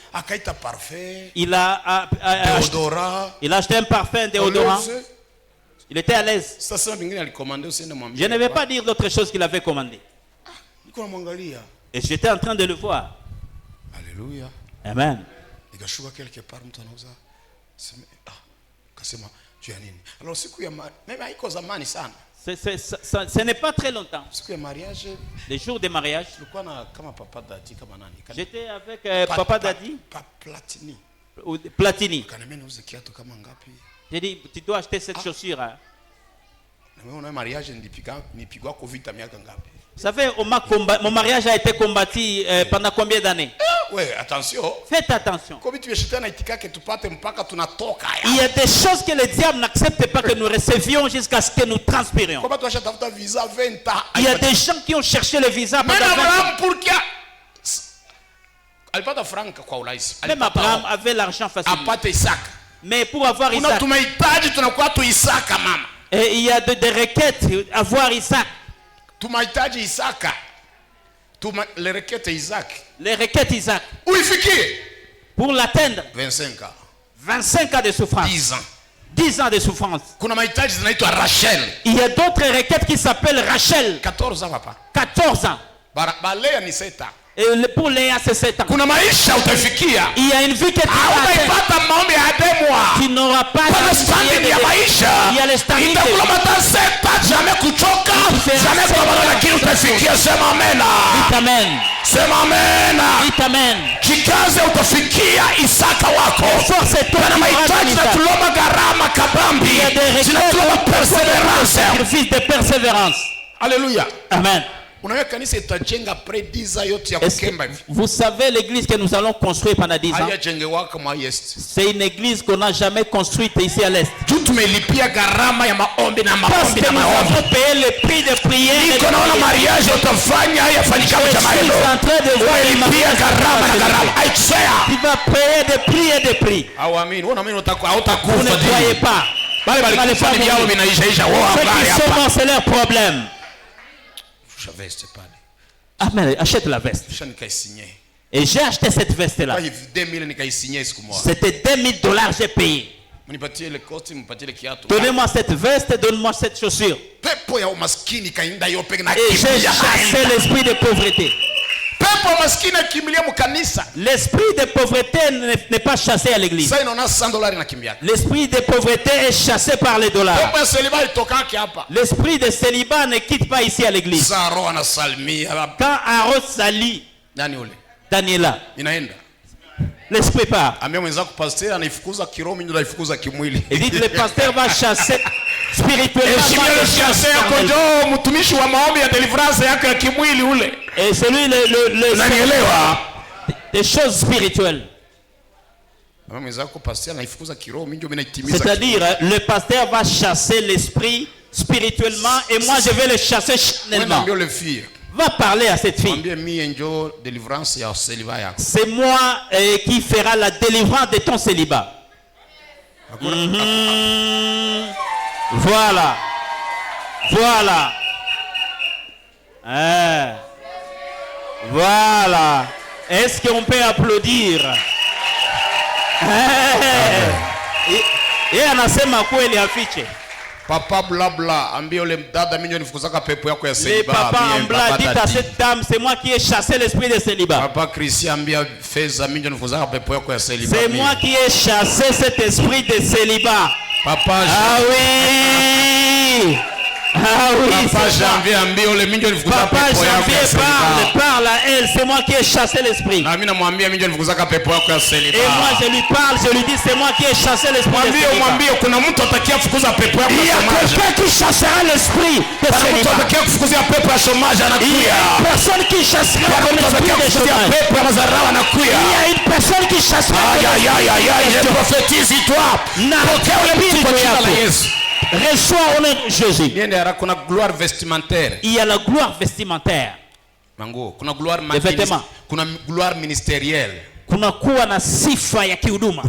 Il a acheté un parfum, un déodorant. Il était à l'aise. Je ne vais pas dire d'autre chose qu'il avait commandé. Et j'étais en train de le voir. Alléluia. Amen. Alors, ce n'est pas très longtemps. Les jours de mariage. J'étais avec Papa Daddy. Platini. J'ai dit, tu dois acheter cette chaussure. Hein. Vous savez, mon mariage a été combattu pendant combien d'années? Oui, attention. Faites attention. Il y a des choses que le diable n'accepte pas que nous recevions jusqu'à ce que nous transpirions. Il y a des gens qui ont cherché le visa pendant 20 ans. Même Abraham avait l'argent facilement. Mais pour avoir Isaac, et il y a des requêtes, avoir Isaac. Les requêtes Isaac. Les requêtes Isaac. Pour l'atteindre. 25 ans. 25 ans de souffrance. 10 ans. 10 ans de souffrance. Rachel. Il y a d'autres requêtes qui s'appellent Rachel. 14 ans, papa. 14 ans. Et pour Léa, c'est 7 ans. Il y a une vie que tu n'auras pas. Il y a les stabilités. Alléluia. Amen. Vous savez l'église que nous allons construire pendant 10 ans? C'est une église qu'on n'a jamais construite ici à l'Est. Parce que nous avons payé le prix de prière. Je suis en train de voir tu vas payer des prix et des prix. Vous ne croyez pas. Ceux qui sont morts, c'est leur problème. Amen. Achète la veste. Et j'ai acheté cette veste-là. C'était $2000 j'ai payé. Donnez-moi cette veste, donne-moi cette chaussure. Et j'ai chassé l'esprit de pauvreté. L'esprit de pauvreté n'est pas chassé à l'église. L'esprit de pauvreté est chassé par les dollars. L'esprit de célibat ne quitte pas ici à l'église. Quand Aaron salit Daniela, l'esprit part. Il dit que le pasteur va chasser spirituellement. Et c'est lui des choses spirituelles. C'est-à-dire, le pasteur va chasser l'esprit spirituellement et moi je vais le chasser charnellement. Va parler à cette fille. C'est moi qui fera la délivrance de ton célibat. Voilà. Voilà. Voilà. Est-ce qu'on peut applaudir? Et anasema kweli afiche. Papa blabla, ambie le dada minyo nifukuzaka pepo yako ya célibat. Papa en blanc dit à cette dame, c'est moi qui ai chassé l'esprit de célibat. Papa Christian ambie feza minyo nifukuzaka pepo yako ya célibat. C'est moi qui ai chassé cet esprit de célibat. Papa oui. Ah oui, Papa Janvier parle à elle, c'est moi qui ai chassé l'esprit. Et moi je lui parle, je lui dis c'est moi qui ai chassé l'esprit. Il y a quelqu'un qui chassera l'esprit de célibat. Il y a une personne qui chassera l'esprit de chômage. Il y a une personne qui chassera je prophétise toi. Reçois au nom de Jésus. Il y a la gloire vestimentaire. Les vêtements. Kuna gloire ministérielle. Kuna kuwa na sifa ya kihuduma.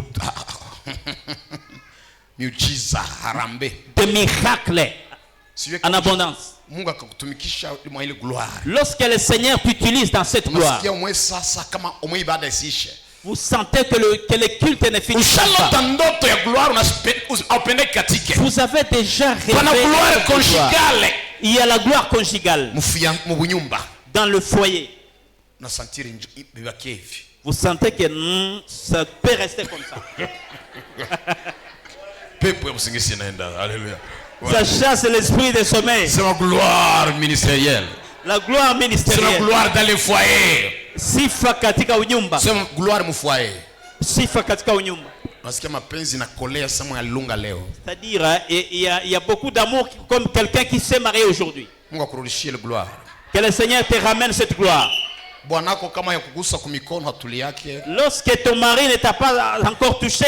Miujiza harambe. De miracles en abondance. Lorsque le Seigneur t'utilise dans cette gloire, vous sentez que le culte ne finit pas. Vous avez déjà rêvé. Il y a la gloire conjugale. Dans le foyer. Vous sentez que ça peut rester comme ça. Ça chasse l'esprit de sommeil. C'est la gloire ministérielle. La gloire ministérielle. C'est la gloire dans les foyers. Sifa katika unyumba. C'est la gloire mu foyer. Sifa katika unyumba. C'est-à-dire, il y a beaucoup d'amour comme quelqu'un qui s'est marié aujourd'hui. Que le Seigneur te ramène cette gloire. Lorsque ton mari ne t'a pas encore touché,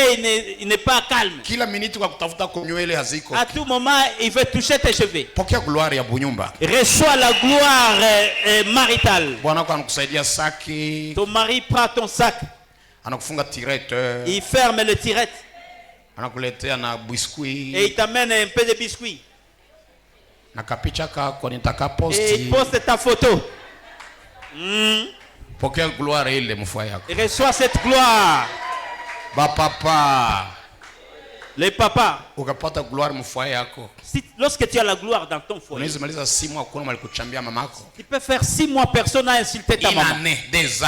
il n'est pas calme. À tout moment, il veut toucher tes cheveux. Reçois la gloire maritale. Ton mari prend ton sac. Il ferme le tirette. Et il t'amène un peu de biscuits. Et il poste ta photo. Reçois cette gloire. Papa. Les papas. Lorsque tu as la gloire dans ton foyer, tu peux faire 6 mois, personne n'a insulté ta maman.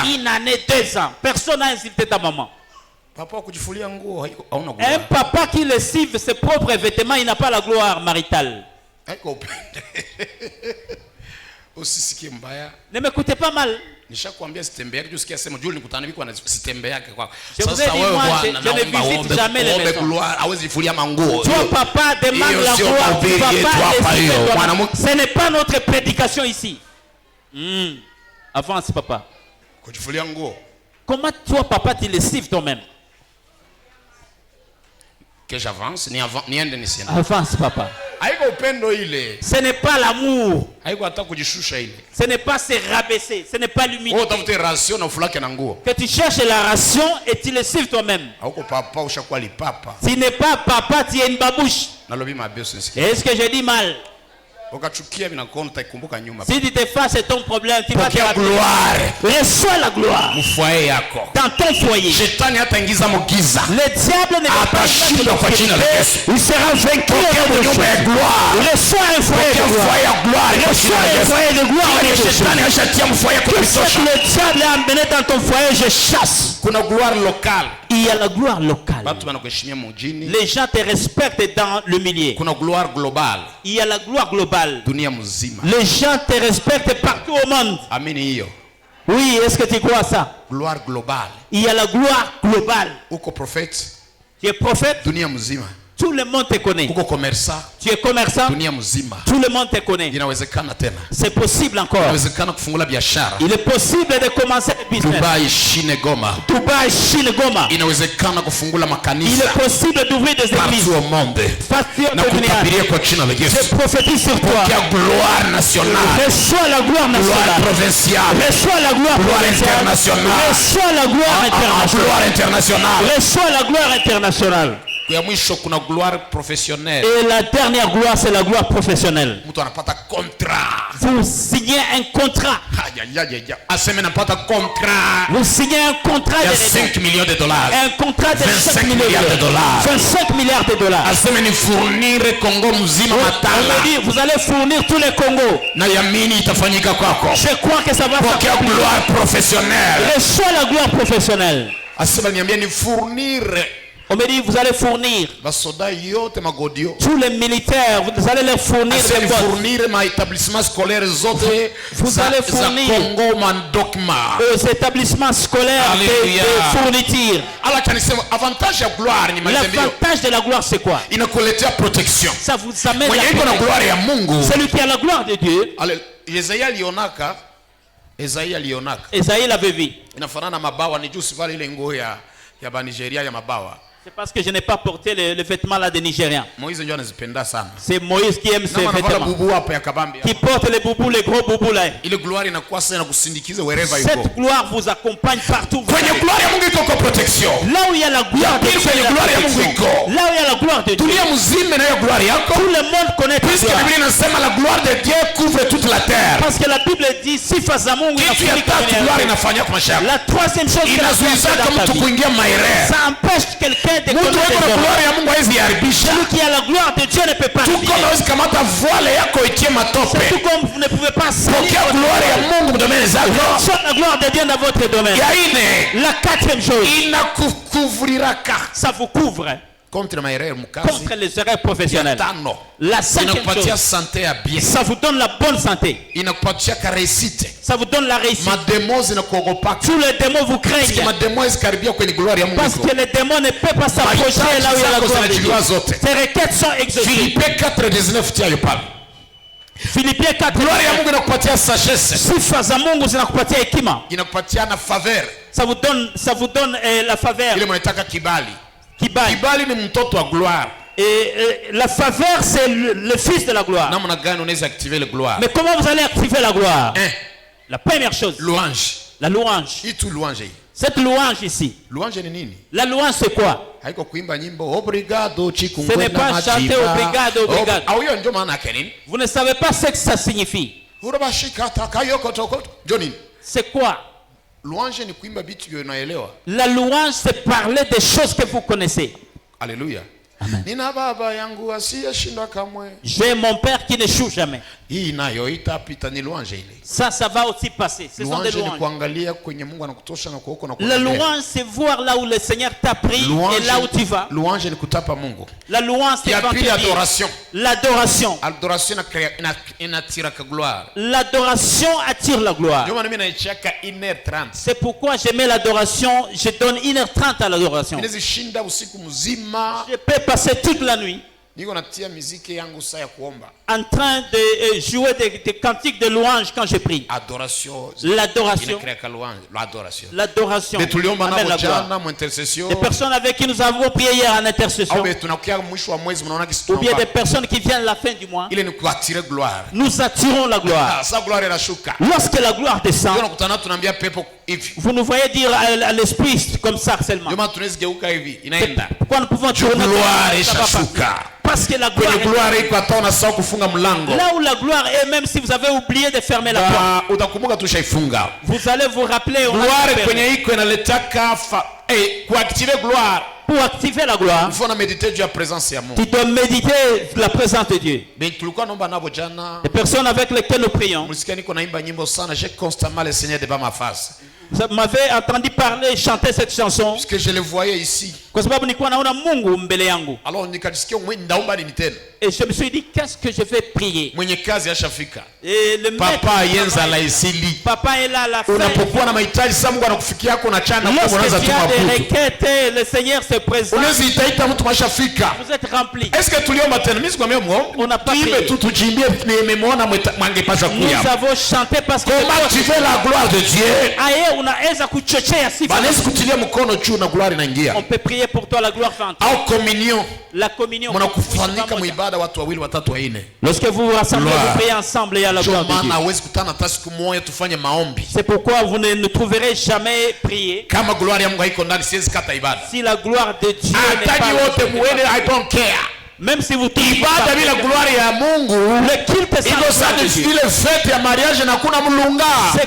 Une année, 2 ans, personne n'a insulté ta maman. Un papa qui lessive ses propres vêtements, il n'a pas la gloire maritale. Ne m'écoutez pas mal. Je vous ai dit, moi, je ne visite jamais les maisons. Toi, papa, demande la gloire. Ce n'est pas notre prédication ici. Avance, papa. Comment toi, papa, tu lessives toi-même? Que j'avance, ni avance, papa. Ce n'est pas l'amour. Ce n'est pas se rabaisser. Ce n'est pas l'humilité. Que tu cherches la ration et tu le suives toi-même. Tu n'es pas papa, tu es une babouche. Est-ce que je dis mal? Si tu te fasses, c'est ton problème. Tu vas te rappeler. Reçois la gloire dans ton foyer. Le diable ne va pas il sera vaincu. Reçois un foyer de gloire. les foyers de gloire en égypte. Tout ce que le diable a amené dans ton foyer, je chasse. Il y a la gloire locale. Les gens te respectent dans le milieu. Il y a la gloire globale. Les gens te respectent partout au monde. Oui, est-ce que tu crois ça? Gloire globale. Il y a la gloire globale. Uko prophète. Tu es prophète. Dunia mzima. Tout le monde te connaît. Uko commerçant. Tu es commerçant. Dunia mzima. Tout le monde te connaît. Inawezekana tena. C'est possible encore. Inawezekana kufungula biashara. Il est possible de commencer le business. Dubai, Chine, Goma. Dubai, Chine, Goma. Inawezekana kufungula makanisa. Il est possible d'ouvrir des églises. Partout au monde. Na kutabiria kwa jina la Yesu. Je prophétise sur toi. Pokea gloire nationale. Reçois la gloire nationale. Gloire provinciale. Reçois la gloire internationale. Reçois la gloire internationale. Gloire internationale. Reçois la gloire internationale. Ya mwisho kuna gloire professionnelle. Et la dernière gloire, c'est la gloire professionnelle. Mtu anapata contrat. Vous signez un contrat. Aseme napata contrat. Vous signez un contrat de 5 millions de dollars. Un contrat de 25 milliards de dollars. 25 milliards de dollars. Aseme ni fournir Congo mzima matala. Vous allez fournir tous les Congos. Na yamini itafanyika kwako. Je crois que ça va faire. Pokea gloire professionnelle. Reçois la gloire professionnelle. Aseme niambie ni fournir. On me dit, vous allez fournir tous les militaires, vous allez les fournir des postes. Vous allez fournir aux établissements scolaires des fournitures. L'avantage de la gloire, c'est quoi? Ça vous amène la protection. Celui qui a la gloire de Dieu. Esaïe l'avait vu. C'est parce que je n'ai pas porté le vêtement là des Nigériens. C'est Moïse qui aime ces vêtements. Qui porte les boubous, les gros boubous là. Cette gloire vous accompagne partout. Là où il y a la gloire de Dieu, là où il y a la gloire de Dieu, tout le monde connaît la gloire de Dieu couvre toute la terre. Parce que la Bible dit si la troisième chose ça empêche quelqu'un de connaître celui qui a la gloire de Dieu ne peut pas surtout comme vous ne pouvez pas salir la gloire de Dieu dans votre domaine. La quatrième chose, ça vous couvre contre les erreurs professionnelles. La cinquième chose, ça vous donne la bonne santé. Ça vous donne la réussite. Tous les démons vous craignent. Parce que les démons ne peuvent pas s'approcher là où il y a la gloire de Dieu. Ces requêtes sont exaucées. Philippiens 4:19 tia yopale. Philippiens 4 gloire ya Mungu inakupatia sagesse. Sifa za Mungu zinakupatia hekima. Inakupatia na faveur. Ça vous donne la faveur. Ile mnataka kibali. Kibali ni mtoto wa gloire. Et la faveur c'est le fils de la gloire. Namna gani unaweza activer la gloire? Mais comment vous allez activer la gloire? La première chose, louange. La louange. Itu louange. Cette louange ici. Louange ni nini? La louange c'est quoi? Haiko kuimba nyimbo obrigado chikungwe na majiba. Ce n'est pas chanter obrigado, obrigado. Au hiyo ndio maana yake nini? Vous ne savez pas ce que ça signifie. C'est quoi? Louange ni kuimba bitu vyo unaelewa. La louange c'est parler des choses que vous connaissez. Alléluia. Amen. Nina baba yangu asiyeshindwa kamwe. J'ai mon père qui n'échoue jamais. Hii nayo itapita ni louange ile. Ça va aussi passer. Ce sont des louanges. Ni kuangalia kwenye Mungu anakutosha na kuoko na la louange c'est voir là où le Seigneur t'a pris et là où tu vas. Louange ni kutapa Mungu. La louange c'est l'adoration. L'adoration. Adoration inatira ka gloire. L'adoration attire la gloire. Ndio maana mimi naicheka 1h30. C'est pourquoi je mets l'adoration, je donne 1h30 à l'adoration. Inaweza shinda usiku mzima. Je peux passer toute la nuit. En train de jouer des cantiques de louange quand je prie. Adoration. L'adoration. L'adoration. Des personnes avec qui nous avons prié hier en intercession. Ou bien des personnes qui viennent à la fin du mois. Nous attirons la gloire. Lorsque la gloire descend, vous nous voyez dire à l'esprit comme ça seulement. Pourquoi nous pouvons tourner parce que la gloire est là où la gloire est, même si vous avez oublié de fermer la porte, vous allez vous rappeler. Pour activer la gloire, il faut méditer sur la présence de Dieu. Tu dois méditer la présence de Dieu. Les personnes avec lesquelles nous prions, j'ai constamment le Seigneur devant ma face. Vous m'avez entendu parler, chanter cette chanson. Parce que je le voyais ici. Alors, et je me suis dit, qu'est-ce que je vais prier? Et le papa est là à la fin. Lorsque tu as des requêtes, le Seigneur se présente. Vous êtes remplis. Est-ce que tu on n'a pas prié. Nous avons chanté parce que comment activer la gloire de Dieu? On peut prier pour toi, la gloire va entrer. La communion. Lorsque vous vous rassemblez, vous priez ensemble, il y a la gloire de Dieu. C'est pourquoi vous ne nous trouverez jamais prier si la gloire de Dieu n'est pas là. Même si vous trouvez la gloire ya Mungu, le culte c'est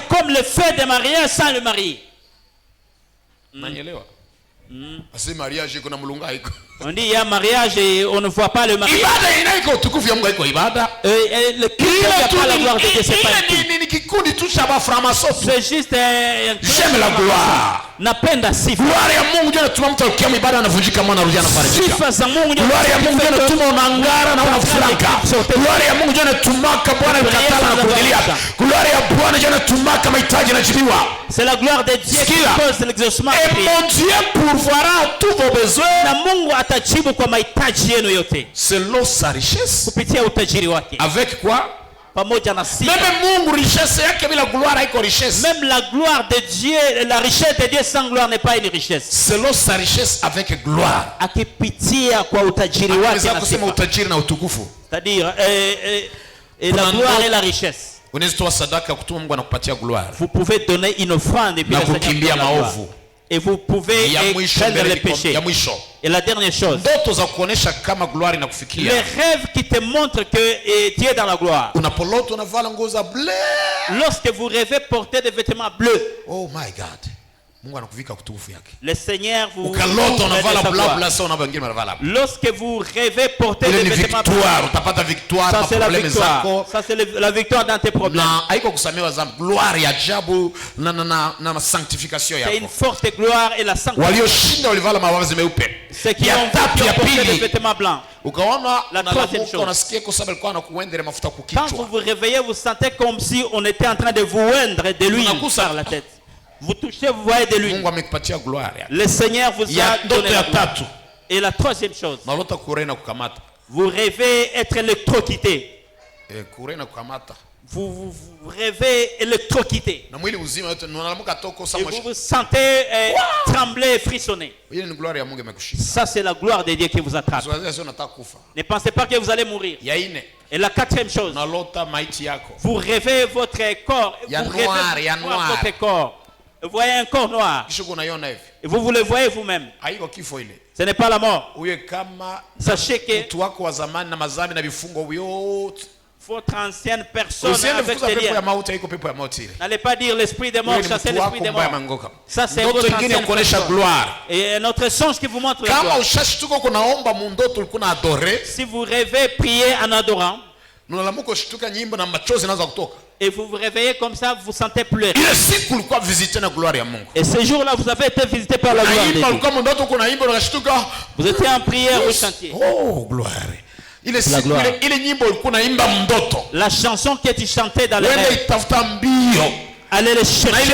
comme le fête de mariage sans le mari. On dit il y a mariage et on ne voit pas le mari. Le culte n'a pas la gloire de Dieu, c'est pas c'est juste j'aime la gloire. Napenda sifa. Gloire ya Mungu ndio inatuma mtu akiwa ibada anavunjika mwana anarudia anafarijika. Sifa za Mungu ndio gloire ya Mungu ndio inatuma unangara na unafuraka. Gloire ya Mungu ndio inatumaka Bwana ukatala na kuendelea. Gloire ya Bwana ndio inatumaka mahitaji yanajibiwa. C'est la gloire de Dieu qui cause l'exaucement. Et mon Dieu pourvoira tous vos besoins. Na Mungu atajibu kwa mahitaji yenu yote. Selon sa richesse. Kupitia utajiri wake. Avec quoi? Pamoja na sifa. Même Mungu richesse yake bila gloire haiko richesse. Même la gloire de Dieu, la richesse de Dieu sans gloire n'est pas une richesse. Selon sa richesse avec gloire. Akipitia kwa utajiri wake na sifa. Utajiri na utukufu. C'est-à-dire la gloire et la richesse. Vous pouvez donner une offrande et puis le Seigneur donne la gloire. Et vous pouvez craindre les péchés. Et la dernière chose, les rêves qui te montrent que Dieu est dans la gloire. Lorsque vous rêvez porter des vêtements bleus, oh my God, le Seigneur vous lorsque vous rêvez porter des vêtements bleus, ça c'est la victoire. Ça c'est la victoire dans tes problèmes. C'est une forte gloire et la sanctification. C'est qui ont porté des vêtements blancs. La troisième chose, quand vous vous réveillez, vous sentez comme si on était en train de vous oindre de l'huile par la tête. Vous touchez, vous voyez de l'huile. Le Seigneur vous a donné la gloire. Et la troisième chose, vous rêvez être électrocuté. Vous rêvez électrocuté. Et vous vous sentez trembler et frissonner. Ça c'est la gloire de Dieu qui vous attrape. Ne pensez pas que vous allez mourir. Et la quatrième chose, vous rêvez votre corps. Vous rêvez votre corps. Vous voyez un corps noir. Et vous le voyez vous-même. Ce n'est pas la mort. Sachez que votre ancienne personne avec des liens. N'allez pas dire l'esprit des morts, chasser l'esprit des morts. Ça c'est votre ancienne personne. Et notre songe qui vous montre la gloire. Si vous rêvez prier en adorant, et vous vous réveillez comme ça, vous sentez pleurer. Et ce jour-là, vous avez été visité par la gloire de Dieu. Vous étiez en prière au chantier. Oh, gloire. La gloire. La chanson que tu chantais dans les rêves, allez les chercher,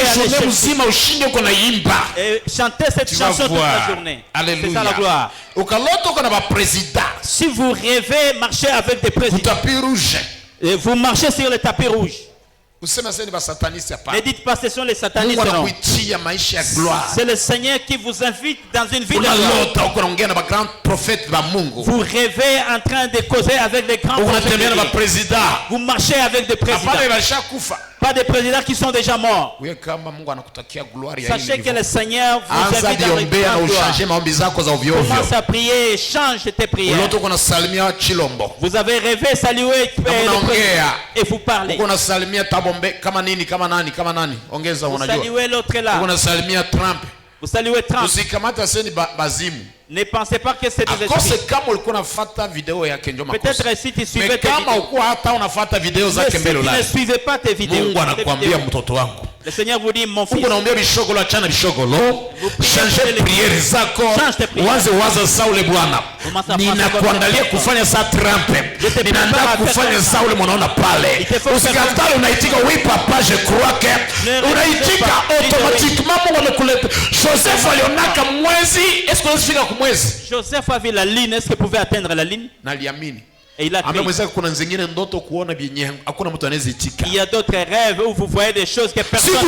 et chanter cette chanson toute la journée. C'est ça la gloire. Si vous rêvez marcher avec des présidents, et vous marchez sur le tapis rouge, ne dites pas ce sont les satanistes, non. C'est le Seigneur qui vous invite dans une vie de gloire. Vous rêvez en train de causer avec des grands prophètes. Vous marchez avec des présidents. Pas des présidents qui sont déjà morts. Sachez que le Seigneur vous invite dans une grande gloire. Commence à prier et change tes prières. Vous avez rêvé, salué et vous parlez. Vous saluez l'autre là. Vous saluez Trump. Ne pensez pas que c'est des esprits. Peut-être si tu suivais tes vidéos, si tu ne suivais pas tes vidéos, le Seigneur vous dit, mon fils, change priere zako, waze waza Sauli Bwana, ninakuandalia kufanya saa Trump, ninaandaa kufanya Sauli mnaona pale. Usikatale, unaitika oui papa je crois que unaitika automatiquement. Mungu amekuleta. Joseph alionaka mwezi, est-ce que unafika kwa mwezi? Joseph avait la ligne, est-ce qu'il pouvait atteindre la ligne? Na aliamini. Et il a il y a d'autres rêves où vous voyez des choses que personne ne peut.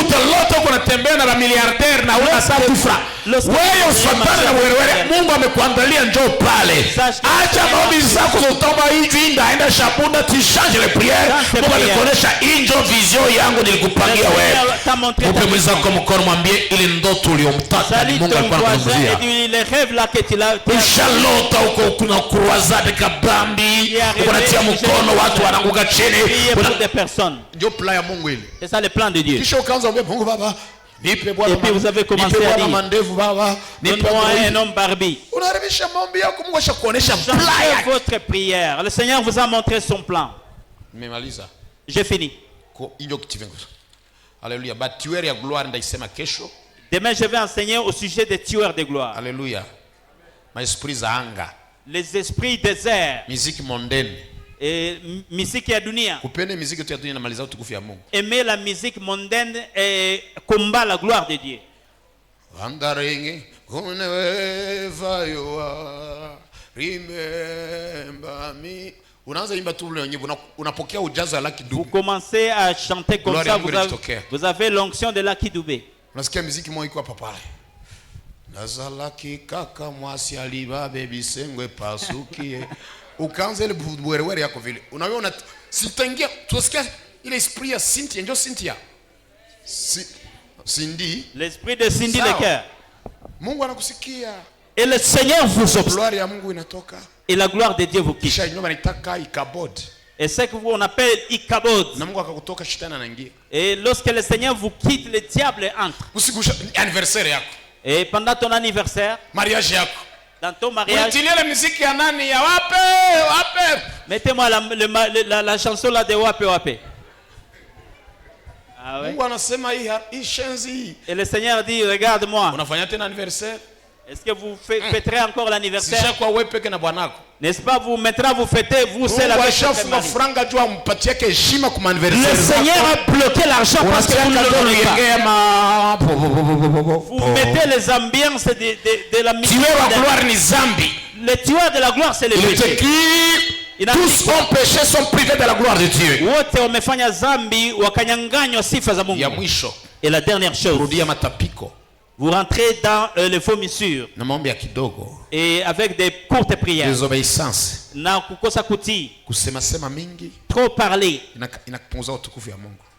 les rêves là que tu as unatia mkono watu wanaanguka chini. C'est ça le plan de Dieu. Kisha ukaanza kumwambia Mungu Baba, nipe Bwana. Et puis vous avez commencé à dire, mandevu Baba, nipe un homme barbi. Unaharibisha maombi yako, Mungu ashakuonesha plan. Votre prière. Le Seigneur vous a montré son plan. Nimemaliza. J'ai fini. Alléluia. Batueur ya gloire ndaisema kesho. Demain je vais enseigner au sujet des tueurs de gloire. Alléluia. Maesprit za anga. Les esprits déserts. Musique mondaine. Et musique ya dunia. Kupende musique tu ya dunia na maliza utukufu ya Mungu. Aimer la musique mondaine et combat la gloire de Dieu. Andarenge kuneva yoa remember me. Unaanza imba tu ule nyimbo, unapokea ujazo wa Lucky Dube. Vous commencez à chanter comme ça, vous avez l'onction de Lucky Dube. Unasikia muziki moyo iko hapa pale. Nazalaki kaka mwasi alibabe bisengwe pasukie. Ukaanza ile bwerewere yako vile. Unaona sitaingia, tusikia ile esprit ya Cynthia, ndio Cynthia. Cindy. L'esprit de Cindy le cœur. Mungu anakusikia. Et le Seigneur vous observe. Gloire ya Mungu inatoka. Et la gloire de Dieu vous quitte. Kisha nyuma nitaka ikabod. Et c'est que on appelle Ikabod. Na Mungu akakutoka shetani anaingia. Et lorsque le Seigneur vous quitte, le diable entre. Usiku anniversaire yako. Et pendant ton anniversaire, mariage yako, dans ton mariage, la musique ya nani ya wape. Mettez-moi la chanson là de wape. Ah ouais. Mungu anasema hii shenzi. Et le Seigneur dit, regarde-moi. Unafanya tena anniversaire? Est-ce que vous fêterez encore l'anniversaire? Si kwa wewe peke na bwanako. N'est-ce pas, vous mettrez vous fêter, vous c'est la fête. Le Seigneur a bloqué l'argent parce que vous ne le donnez pas. Vous mettez les ambiances de la musique. Le tueur de la gloire, c'est le péché. Tous ont péché, sont privés de la gloire de Dieu. Et la dernière chose, vous rentrez dans les vomissures et avec des courtes prières. Désobéissance. Trop parler.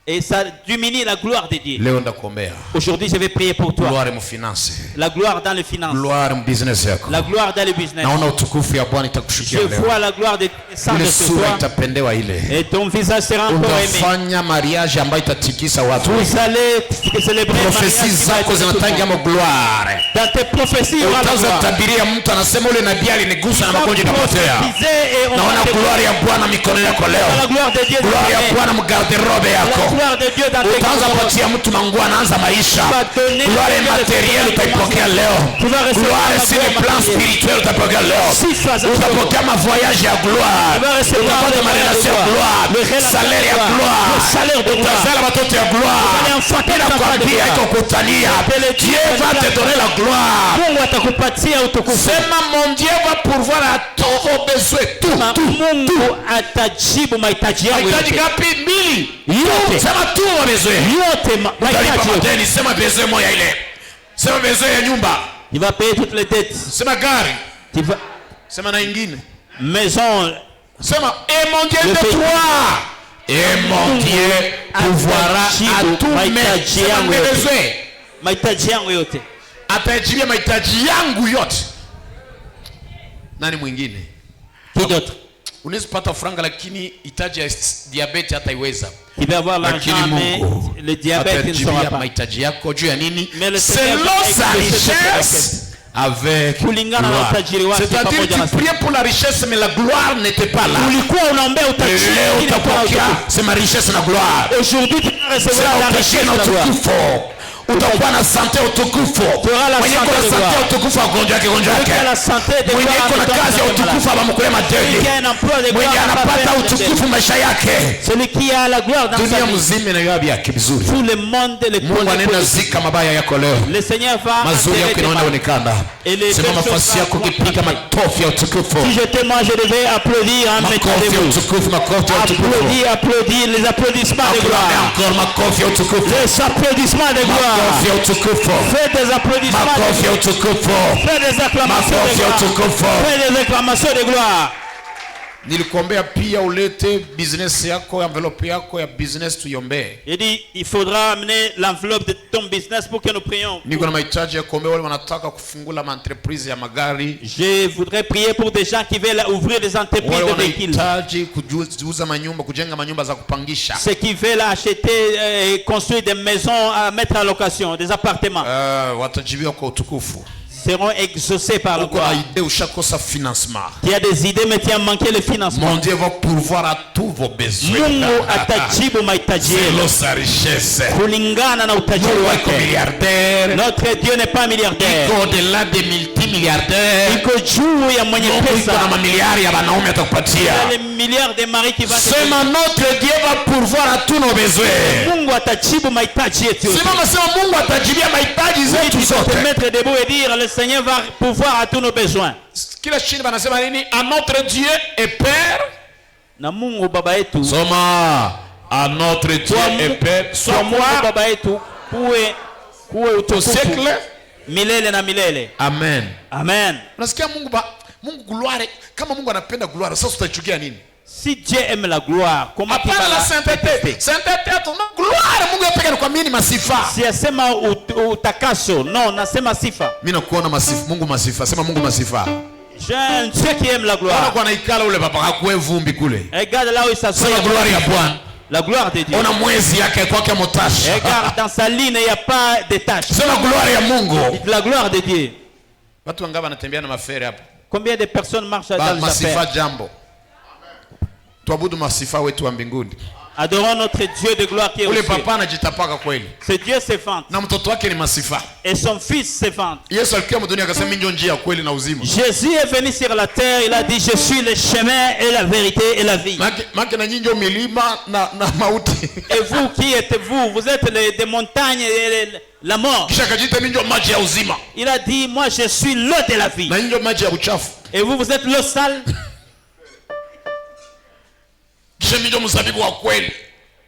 Et ça diminue la gloire de Dieu. Aujourd'hui, je vais prier pour toi. La gloire dans les finances. La gloire dans le business. Je vois la gloire de sang de ce soir. Et ton visage sera encore aimé. Vous allez célébrer dans tes prophéties, il y aura la gloire. La gloire de Dieu utaanza kupatia mtu manguo anaanza maisha. Gloire materiel utaipokea leo. Gloire sur le plan spirituel utaipokea leo. Utapokea mavoyage ya gloire. Utapata marelation ya gloire. Salaire ya gloire. Utazala watoto ya gloire. Ninakwambia iko kutania. Dieu va te donner la gloire. Mungu atakupatia utukufu. Sema mon Dieu va pourvoir à tous vos besoins. Mungu atajibu mahitaji yangu yote. Mahitaji ngapi? Mbili. Sema tu wa besoin. Yote mahitaji. Sema besoin moja ile. Sema besoin ya nyumba. Il va payer toutes les dettes. Sema gari. Sema na ingine. Maison. Sema et mon Dieu de toi. Et mon Dieu pourvoira à tous mes besoins. Mahitaji yangu yote. Atajibia mahitaji yangu yote. Nani mwingine? Kidoto. Unaweza pata franga lakini hitaji ya diabetes hata iweza. Il va avoir l'argent mais le diabète ne sera pas. Mahitaji yako juu ya nini? Selon sa richesse avec gloire. C'est-à-dire tu priais pour la richesse mais la gloire n'était pas là. C'est ma richesse la gloire. Aujourd'hui tu vas recevoir la richesse la gloire. Utakuwa na sante utukufu. Mwenye kuna sante utukufu agonjwa yake gonjwa yake. Mwenye kuna kazi ya utukufu abamukule madeni. Mwenye anapata utukufu maisha yake. Dunia mzima na yabi yake vizuri. Mungu anena zika mabaya yako leo. Mazuri yako inaonekana. Sema mafasi yako kipiga makofi ya utukufu. Si j'étais moi je devais applaudir en mettez-vous. Applaudis les applaudissements de gloire. Encore makofi ya utukufu. Les applaudissements de gloire. Fais des applaudissements. Fais des acclamations de gloire. Fais des acclamations de gloire. Nilikuombea pia ulete business yako, envelope yako ya business tuiombe. Il dit il faudra amener l'enveloppe de ton business pour que nous prions. Niko na mahitaji ya kuombea wale wanataka kufungula entreprise ya magari. Je voudrais prier pour des gens qui veulent ouvrir des entreprises de véhicules. Wanahitaji kuuza manyumba, kujenga manyumba za kupangisha. Ceux qui veulent acheter et construire des maisons à mettre en location, des appartements. Watajibiwa kwa utukufu. Seront exaucés par le gloire. Il y a des idées mais tu as manqué le financement. Mon Dieu va pourvoir à tous vos besoins. Mungu atajibu mahitaji yenu. Sa richesse. Kulingana na utajiri wake. Milliardaire. Notre Dieu n'est pas milliardaire. Iko au-delà des multimilliardaires. Iko juu ya mwenye pesa. Kuna mamiliari ya wanaume atakupatia. Les milliards de maris qui va te donner. Sema notre Dieu va pourvoir à tous nos besoins. Mungu atajibu mahitaji yetu. Sema Mungu atajibia mahitaji zetu zote. Te mettre debout et dire le Seigneur va pouvoir à tous nos besoins. Kila chini banasema nini? À notre Dieu et Père. Na Mungu baba yetu. Soma à notre Dieu et Père. Soit moi baba yetu kuwe utukufu. Siècle milele na milele. Amen. Amen. Unasikia Mungu gloire, kama Mungu anapenda gloire, sasa utachukia nini? Si Dieu aime la gloire, comment tu vas la sainteté? Sainteté ton gloire, Mungu yapeka kwa mimi masifa. Si asema utakaso, non, nasema sifa. Mimi nakuona masifa, Mungu masifa. Sema Mungu masifa. Je sais qui aime la gloire. Ona kwa naikala ule baba hakuwe vumbi kule. Regarde là où il s'assoit. C'est la gloire ya Bwana. La gloire de Dieu. Ona mwezi yake kwake motashi. Regarde dans sa ligne il n'y a pas de taches. C'est la gloire ya Mungu. La gloire de Dieu. Watu wangapi wanatembea na mafere hapa? Combien de personnes marchent dans les affaires? Masifa jambo. Tuabudu masifa wetu wa mbinguni. Adorons notre Dieu de gloire qui est au ciel. Ule papa anajitapaka kweli. Ce Dieu se vante. Na mtoto wake ni masifa. Et son fils se vante. Yesu alikuwa mdunia akasema mimi ndio njia kweli na uzima. Jésus est venu sur la terre, il a dit je suis le chemin et la vérité et la vie. Maki na nyinyi ndio milima na mauti. Et vous qui êtes vous êtes des montagnes et la mort. Kisha kajita mimi ndio maji ya uzima. Il a dit moi je suis l'eau de la vie. Na nyinyi ndio maji ya uchafu. Et vous êtes l'eau sale.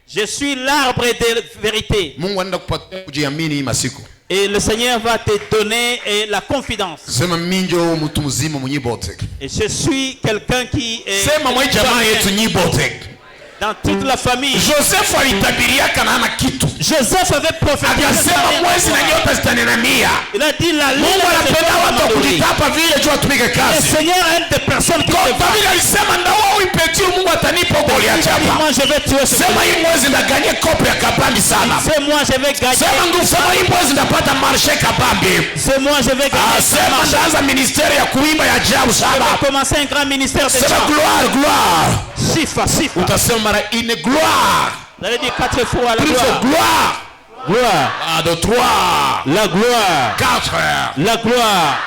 Je suis l'arbre de vérité. Et le Seigneur va te donner la confidence. Et je suis quelqu'un qui est dans toute la famille. Joseph avait prophétisé. Il a dit la lune. Le Seigneur aime des personnes qui moi je vais tuer ce c'est moi je vais gagner. C'est moi je vais gagner. Je vais commencer un grand ministère de chant. Gloire. Sifa. Une gloire. Vous allez dire 4 fois la gloire. Gloire. De 3. La gloire. 4. La gloire.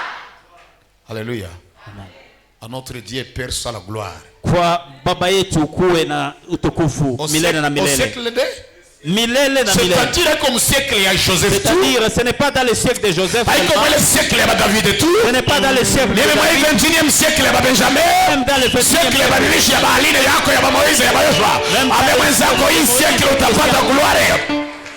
Alléluia. À notre Dieu Père soit la gloire. Kwa baba yetu kuwe na utukufu milele na milele. Milele na milele. C'est-à-dire comme siècle ya Joseph. C'est-à-dire ce n'est pas dans le siècle de Joseph. Le siècle ya David et tout. Ce n'est pas dans le siècle de David. Même le 21e siècle ya Benjamin. Même dans le 21e siècle ya Bibishi ya Baaline yako ya Moïse ya Yoshua. Avec mwenzako hii siècle utapata gloire.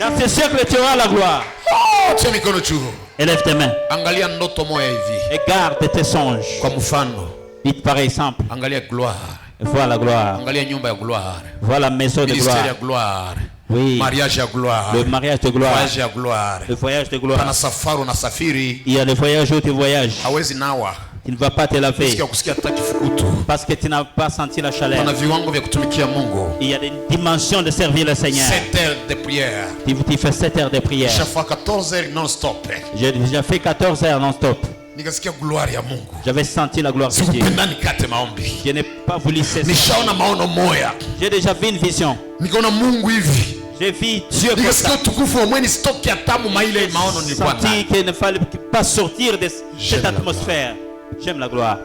Dans ce siècle tu auras la gloire. Oh, tiens mikono juu. Élève tes mains. Angalia ndoto moja hivi. Et garde tes songes. Kwa mfano. Dites par exemple. Angalia gloire. Vois la gloire. Angalia nyumba ya gloire. Vois la maison de gloire. Ministère ya gloire. Oui. Mariage ya gloire. Le mariage de gloire. Voyage ya gloire. Le voyage de gloire. Pana safari na safiri. Il y a le voyage où tu voyages. Hawezi nawa. Tu ne vas pas te laver. Kusikia taki fukutu. Parce que tu n'as pas senti la chaleur. Kuna viwango vya kutumikia Mungu. Il y a des dimensions de servir le Seigneur. 7 heures de prière. Tu fais 7 heures de prière. J'ai fait 14 heures non-stop. J'ai déjà fait 14 heures non-stop. nikasikia gloire ya Mungu. J'avais senti la gloire de Dieu. Sikupenda nikate maombi. Je n'ai pas voulu cesser. Nishaona maono moya. J'ai déjà vu une vision. Nikaona Mungu hivi. J'ai vu Dieu comme ça. Nikasikia utukufu wa mweni stoki atamu maile maono nilikuwa ndani. Senti qu'il ne fallait pas sortir de cette atmosphère. J'aime la gloire.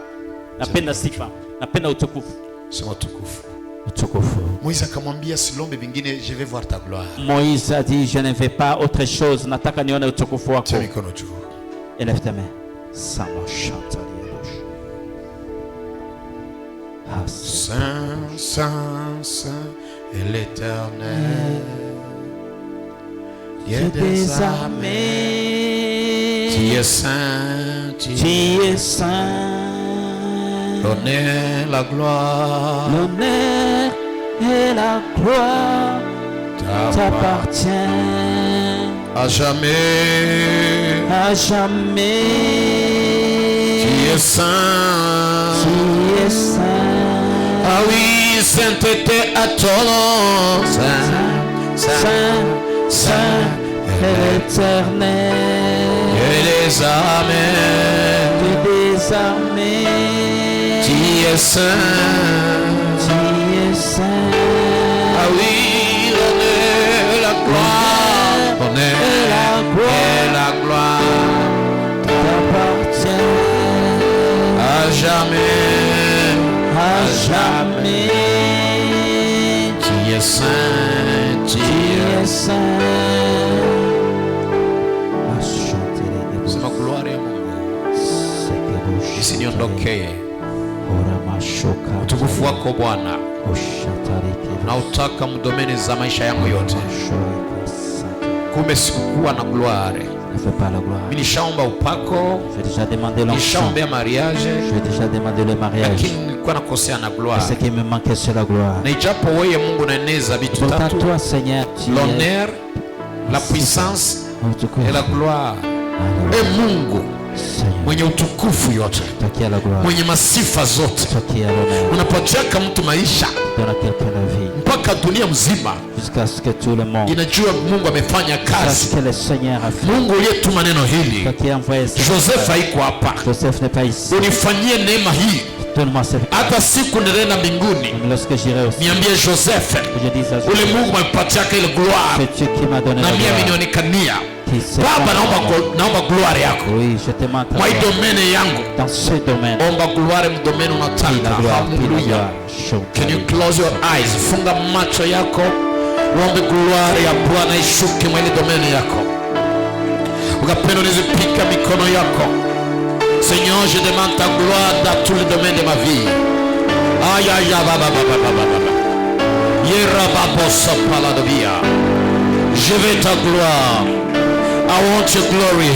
Napenda sifa. Napenda utukufu. Sema utukufu. Utukufu. Moïse akamwambia silombe vingine, je vais voir ta gloire. Moïse a dit, je ne vais pas autre chose. Nataka nione utukufu wako. Tia mikono juu. Élève ta main. Sama chante. Saint, Saint, Saint est l'Éternel, Dieu des armées. Tu es saint, tu es saint. L'honneur, la gloire, l'honneur et la gloire t'appartient à jamais, à jamais. Tu es saint, tu es saint. Ah oui, sainteté à ton nom, saint, saint, saint est l'Éternel, Dieu des armées, Dieu des armées. Tu es saint, tu es saint. Ah oui, l'honneur, la gloire, l'honneur et la gloire t'appartient à jamais. À jamais. Tu es saint, tu es saint. C'est ma gloire ya Mungu. Isiniondokee. Utukufu wako Bwana na utaka mdomeni za maisha yangu yote. Kumbe sikukuwa na gloire. Mimi nishaomba upako, nishaombea mariage, lakini nilikuwa nakosea na gloire. Na ijapo wewe Mungu unaeneza vitu tatu, l'honneur, la puissance et la gloire. Mungu mwenye utukufu yote, mwenye masifa zote, unapotaka mtu maisha mpaka dunia mzima inajua Mungu amefanya kazi. Mungu uliyetuma neno hili, Joseph haiko hapa, unifanyie neema hii. Hata siku nirenda mbinguni, niambie Joseph, ule Mungu amepatiaka ile gloire na mimi amenionekania. Baba, naomba gloire yako mwa domene yangu. Omba gloire mdomene unataka. Hallelujah. Can you close your eyes? Funga macho yako, uombe gloire ya Bwana ishuke mwa domene yako. Ukapenda nizipika mikono yako. Seigneur, je demande ta gloire dans tous les domaines de ma vie. Aïe aïe baba. Yera babo sapala de via. Je veux ta gloire. I want your glory.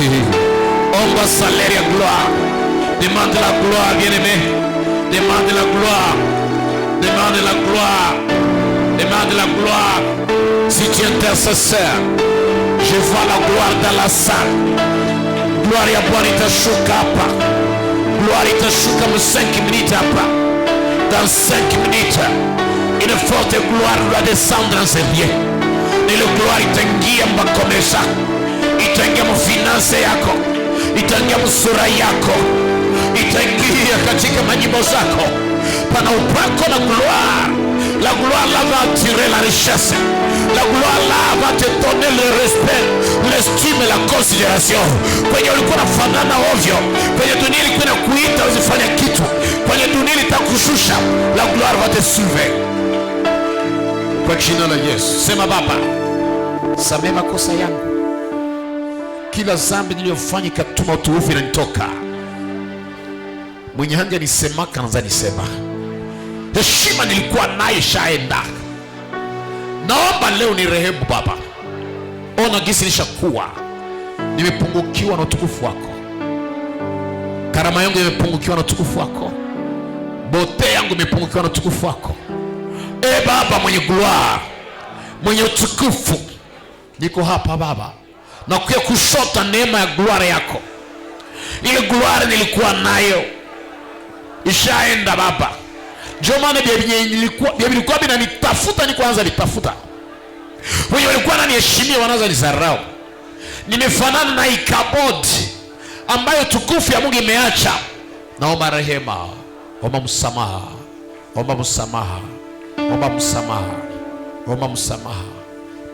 Omba salaire ya gloire. Demande la gloire, bien-aimé. Demande la gloire. Demande la gloire. Demande la gloire. Si tu es intercesseur, je vois la gloire dans la salle. Gloire ya Bwana itashuka hapa. Gloire itashuka mu 5 minutes hapa. Dans 5 minutes, une forte gloire va descendre en ces lieux. Et la gloire itaingia mbakomesha. Itaingia mu finance yako. Itaingia mu sura yako. Itaingia katika majimbo zako. Pana upako na gloire. La gloire là va attirer la richesse. La gloire là va te donner le respect, l'estime et la considération. Kwenye ulikuwa unafanana ovyo, kwenye dunia ilikuwa inakuita usifanye kitu, kwenye dunia itakushusha, la gloire va te soulever. Kwa jina la Yesu, sema Baba, samehe makosa yangu. Kila dhambi niliyofanya ikatuma utukufu inanitoka. Mwenye hange nisemaka naanza nisema. Heshima nilikuwa naye shaenda. Naomba leo ni rehemu Baba. Ona gisi nishakuwa nimepungukiwa na utukufu wako. Karama yangu imepungukiwa na utukufu wako. Bote yangu imepungukiwa na utukufu wako. Baba mwenye gloire, mwenye utukufu, niko hapa Baba, na kuya kushota neema ya gloire yako. Ile gloire nilikuwa nayo ishaenda Baba. Ndio maana bilikuwa binanitafuta, ni kwanza nitafuta. Wenye walikuwa wananiheshimia wanaanza nizarau. Nimefanana na Ikabodi ambayo tukufu ya Mungu imeacha. Naomba rehema, omba msamaha, omba msamaha, omba msamaha, omba msamaha.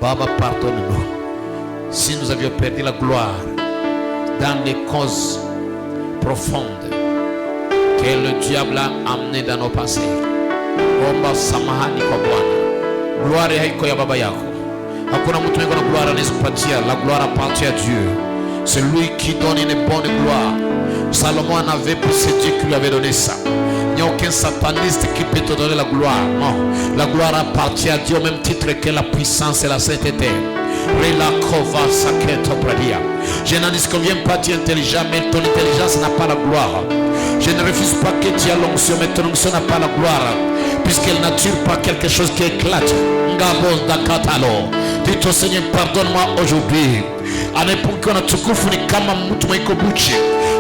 Baba, pardonne-nous si nous avions perdu la gloire dans les causes profondes que le diable a amené dans nos passés. Omba samahani kwa Bwana. Gloire haiko ya baba yako. Hakuna mtu mwingine na gloire anayepatia. La gloire appartient à Dieu. C'est lui qui donne une bonne gloire. Salomon en avait pour ce Dieu qui lui avait donné ça. Il n'y a aucun sataniste qui peut te donner la gloire. Non, la gloire appartient à Dieu au même titre que la puissance et la sainteté. Je n'en disconviens pas, tu es intelligent, mais ton intelligence n'a pas la gloire. Je ne refuse pas que tu aies l'onction, mais ton onction n'a pas la gloire, puisqu'elle n'attire pas quelque chose qui éclate. Dis-toi, Seigneur, pardonne-moi aujourd'hui. Anayepungiwa na tukufu ni kama mtu mwenye buchi.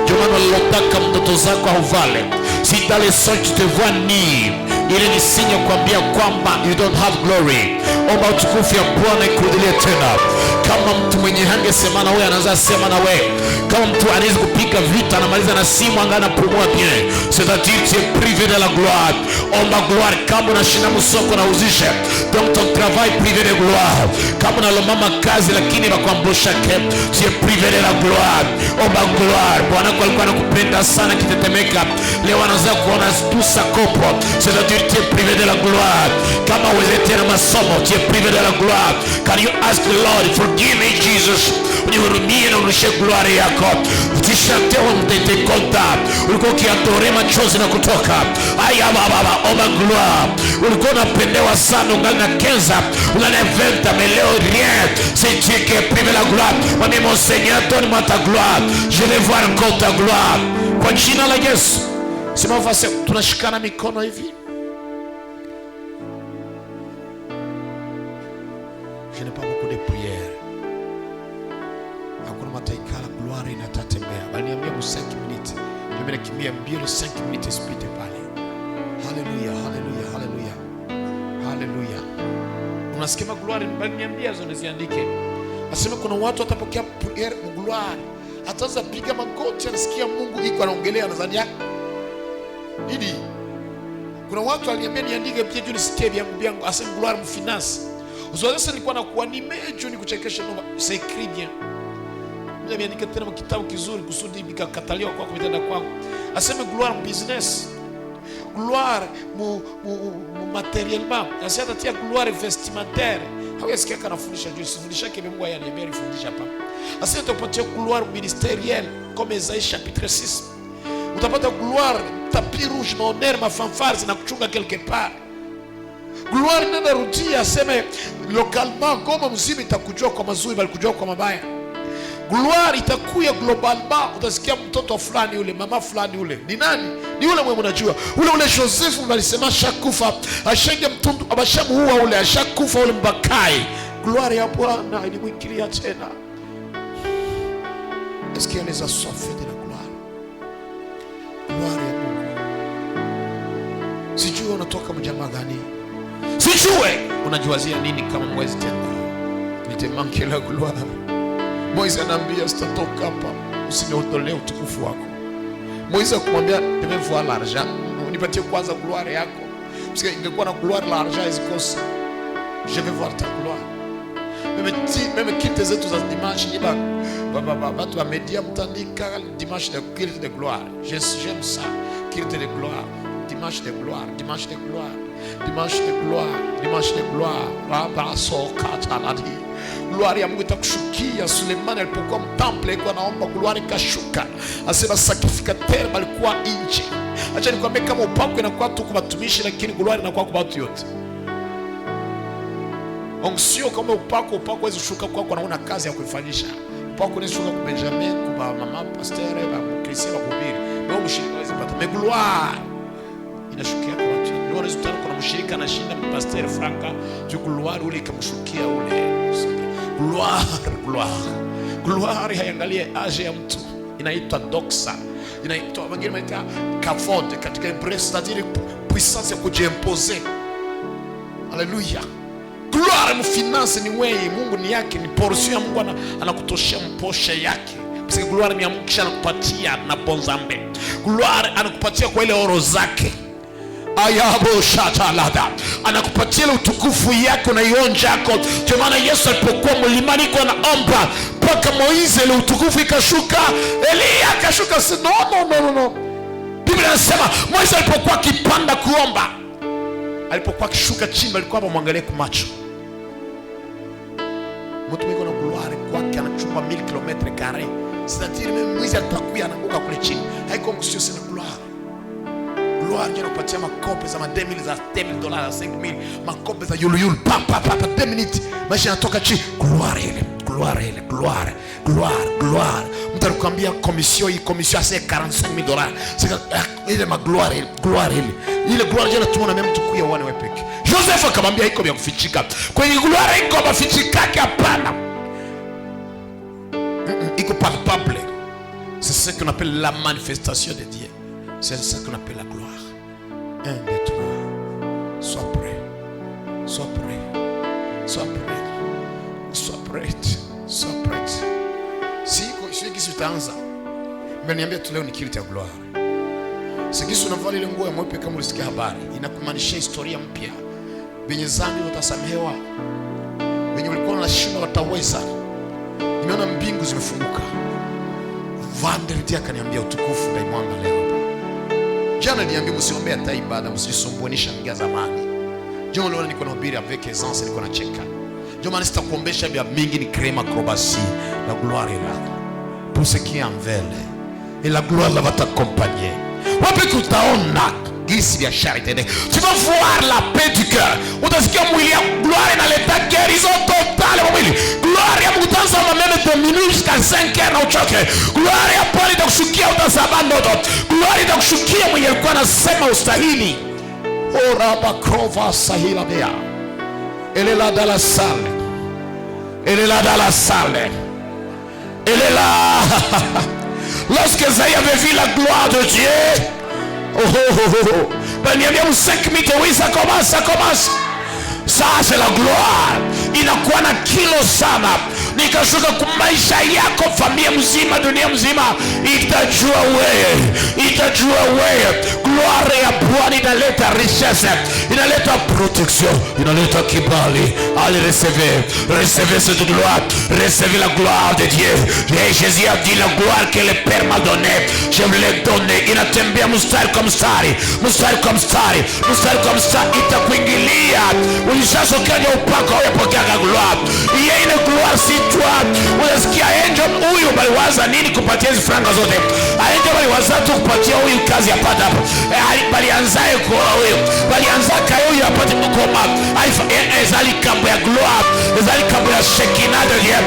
Ndio maana walilotaka mtoto zako hauvale. Si dans les songes tu te vois ni, ile ni signe kuambia kwamba you don't have glory. Omba utukufu ya Bwana ikurudilie tena. Kama mtu mwenye hangesema na wewe anaanza sema na wewe. Kama mtu anaweza kupiga vita anamaliza na simu angana pumua bien. C'est-à-dire tu es privé de la gloire. Omba gloire kama unashinda msoko na uzishe. Donc ton travail privé de gloire. Kama unalomama kazi lakini bakuambusha ke, tu es privé de la gloire. Omba gloire. Bwana alikuwa anakupenda sana kitetemeka. Leo anaanza kuona tusa kopo. C'est-à-dire tu es privé de la gloire. Kama wewe tena masomo, tu es privé de la gloire. Can you ask the Lord, forgive me Jesus. Unihurumie na unishe gloire yako. Tishate mtete konta. Ulikuwa ukiadore machozi na kutoka. Aya baba, omba gloire. Ulikuwa unapendewa sana ungali na kenza. Ungali na venta, mais leo rien. C'est Dieu qui est privé de la gloire. Mwambie mon Seigneur, donne-moi ta gloire. Je vais voir encore ta gloire. Kwa jina la Yesu. Sema vase tunashikana mikono hivi. Je n'ai pas beaucoup de prières. Hakuna mataika la gloire inatatembea. Bali niambia mu 5 minutes. Ndio mimi nakimbia mbio 5 minutes spite pale. Hallelujah, hallelujah, hallelujah. Hallelujah. Unasikia gloire bali niambia hizo niziandike. Asema kuna watu watapokea prayer mu gloire. Ataanza piga magoti anasikia Mungu iko anaongelea nadhani yake. Nini? Kuna watu waliambia niandike pia juu nisikie vyangu asema gloire mu finance. Uzoezi nilikuwa nakuwa nimejo ni kuchekesha noma. C'est écrit bien. Mimi niandika tena kitabu kizuri kusudi nikakataliwa kwa kumitana kwangu. Asema gloire mu business. Gloire mu matériellement. Asema tia gloire vestimentaire. Hawezi kana fundisha juu sifundisha kile Mungu ayaniambia nifundisha hapa. Asema tutapatia gloire ministérielle comme Esaïe chapitre 6. Utapata gloire tapis rouge na honneur ma fanfare zinakuchunga quelque part. Gloire nenda rudia aseme localement kama mzima itakujua kwa mazuri bali kujua kwa mabaya. Gloire itakuya globalement, utasikia mtoto fulani yule, mama fulani yule. Ni nani? Ni yule mwe mnajua. Ule Joseph malisema shakufa, ashenge mtundu, abashamuua ule, ashakufa ule mbakai. Gloire ya Bwana ilimwingilia tena. Est-ce qu'il y a les assoiffés de la gloire? Gloire ya Mungu. Sijui unatoka mjamaa gani? Sijui unajiwazia nini kama mwezi tena. Nitemanke la gloire. Moise anaambia sitatoka hapa usiniondolee utukufu wako. Moise akamwambia je vais voir l'argent. Unipatie kwanza gloire yako. Parce que ingekuwa na gloire l'argent izikosa. Je vais voir ta gloire. Même quitte zetu za dimanche ni watu wa media mtandika dimanche de culte de gloire. J'aime ça. Culte de gloire. Dimanche de gloire. Dimanche de gloire. Dimanche de gloire. Dimanche de gloire. Rabasokataladi. Gloire ya Mungu itakushukia. Sulemani alipokuwa mtemple alikuwa anaomba gloire ikashuka. Asema sacrificateur balikuwa nje. Acha nikwambie kama upako inakuwa tu kwa watumishi lakini gloire inakuwa kwa watu wote. Onction kama upako wezi shuka kwa naona kazi ya kuifanyisha. Upako ni shuka kwa Benjamin, kwa mama pasteur, kwa Christian, kwa kuhubiri. Ndio mshirika wezi pata. Mais gloire inashukia kwa watu. Ndio resultat kuna mshirika anashinda pasteur Franka, tu gloire ule ikamshukia ule. Gloire haiangalie age ya mtu. Inaitwa doxa. Inaitwa wengine wanaita kavod katika Hebrew, c'est-à-dire puissance ya kujimposer. Haleluya. Gloire mu finance ni wewe, Mungu ni yake, ni portion ya Mungu anakutoshia mposhe yake. Parce que gloire ni Mungu kisha anakupatia na bonzambe. Gloire anakupatia kwa ile oro zake. Ayabo shatalada. Anakupatia ile utukufu yako na ionja yako. Kwa maana Yesu alipokuwa mlimani kwa anaomba mpaka Moize ile utukufu ikashuka, Elia akashuka. No. Biblia inasema Moize alipokuwa akipanda kuomba, alipokuwa akishuka chini alikuwa anamwangalia kwa macho. Mtu mwiko na gloire kwake anachukua 1000 km². C'est-à-dire même Moize atakuya anaanguka kule chini. Haiko msio sana gloire. Gloire ndio inapatia makope za $2000 za $10,000 za $5000, makope za yulu pa 2 minutes maisha yanatoka chini. Gloire. Mtu alikwambia commission c'est $45,000. C'est ile gloire ile gloire ndio inatumwa na mtu kuya wane wewe peke. Joseph akamwambia iko vya kufichika. Kwenye gloire iko mafichika hapana. Iko palpable. C'est ce qu'on appelle la manifestation de Dieu. C'est ça qu'on appelle la gloire. 1, 2, 3. Sois prêt. Si kisu utaanza, mmeniambia tu leo ni kitu cha gloire. Si kisu unavaa ile nguo ya mweupe kama ulisikia habari, inakumaanisha historia mpya. Wenye dhambi watasamehewa. Wenye walikuwa na shida wataweza. Nimeona mbingu zimefunguka. Vanderti akaniambia utukufu ndaimwanga leo. Jana niambia msiombe hata ibada, msisumbuanisha ngia zamani. Jana leo niko nahubiri avec aisance, niko nacheka. Jana sitakuombesha vya mingi, ni crème acrobatie. La gloire est là. Pour ce qui est en vele. Et la gloire va t'accompagner. Wapi kutaona gisi vya charité. Tu vas voir la paix du cœur. Utasikia mwili ya gloire inaleta guérison totale kwa mwili. Gloire ya mkutanza même de minuit jusqu'à 5 heures na uchoke. Gloire ya pole itakushukia utasaba ndoto. Gloire itakushukia mwenye alikuwa anasema ustahili. Ora bakrova sahila bea. Elle est là dans la salle. Elle est là. Lorsque Zaï avait vu la gloire de Dieu, ben il y a bien 5 minutes, oui, ça commence. Ça c'est la gloire. Inakuwa na kilo sana. Nikashuka kwa maisha yako, familia mzima, dunia mzima itajua wewe. Gloire ya Bwana inaleta richesse, inaleta protection, inaleta kibali. Allez recevez cette gloire, recevez la gloire de Dieu. Et Jésus a dit la gloire que le Père m'a donnée, je me l'ai donnée. Inatembea mstari kwa mstari, itakuingilia. Ulishasokanya upako uyapokea gloire. Yeye ina gloire si toi. Unasikia angel huyu baliwaza nini kupatia hizo franga zote? Angel baliwaza tu kupatia huyu kazi ya pata hapo. Balianzaye kwa huyu. Balianza kayo huyu apate kukoma. Ezali kambo ya gloire. Ezali kambo ya Shekinah de Dieu.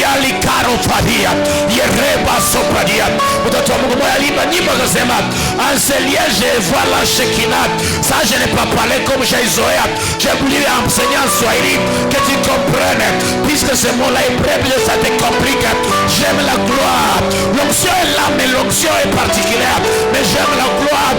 Yali karo fadia. Yereba sopradia. Mtoto wa Mungu moja limba nyimbo akasema, "Enseigner je vois la Shekinah." Ça je n'ai pas parlé comme j'ai Zoé. J'ai voulu enseigner en Swahili que tu comprennes. Puisque ce mot-là est bref, ça te complique. J'aime la gloire. L'onction est là, mais l'onction est particulière. Mais j'aime la gloire.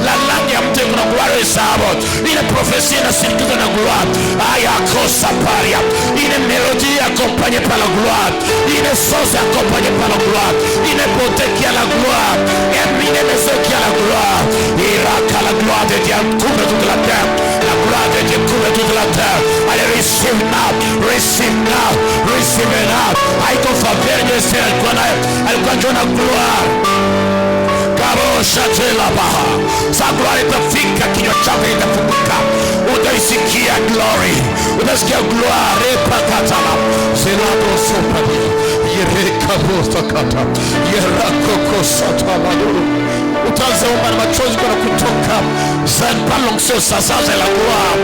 La langue ya mtu kuna gloire isabo. Ile prophétie na circuit na gloire. Ayakosa paria. Ile mélodie accompagnée par la gloire. Ile sauce accompagnée par la gloire. Ile beauté qui a la gloire. Et une maison qui a la gloire. Iraka la gloire de Dieu couvre toute la terre. La gloire de Dieu couvre toute la terre. Allez, receive now. Haiko faveur de Dieu alikuwa na gloire. Sa gloire itafika, kinywa chako itafunguka. Utaisikia glory. Utasikia gloire pakatala. Zelapo sopadi. Yerekabostakata. Yerakokosatala. Utazaomba na machozi kwa kutoka. Zan palonksio sasa za la gloire.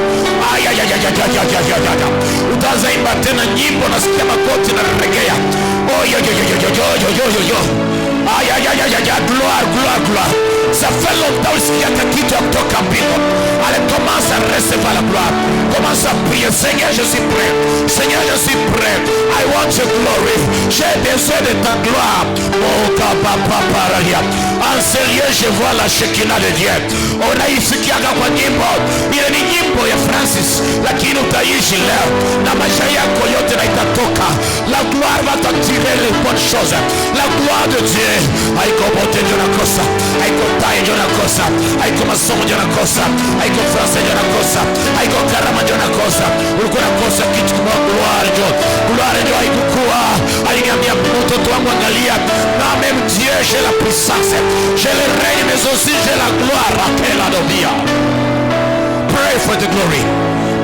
Utazaimba tena nyimbo, nasikia magoti na regea. Gloire. Ça fait longtemps qu'il y a quelqu'un qui a toqué à Bible. Allez, commence à recevoir la gloire. Commence à prier. Seigneur, je suis prêt. I want your glory. J'ai besoin de ta gloire. Oh, kapapapararia. En sérieux, je vois la Shekinah de Dieu. Unaisikia kwa nyimbo. Ile ni nyimbo ya Francis. Lakini utaishi leo. Na maisha yako yote na La gloire va t'attirer les bonnes choses. La gloire de Dieu. Aiko bote jona kosa. Aiko tai jona kosa. Aiko masomo jona kosa. Aiko frasa jona kosa. Aiko karama jona kosa. Ulikuwa kosa kitu kwa gloire jo. Gloire jo haikuwa. Aliniambia mtoto wangu angalia. Na même Dieu j'ai la puissance. J'ai le règne mais aussi j'ai la gloire. Appelle Adobia. Pray for the glory.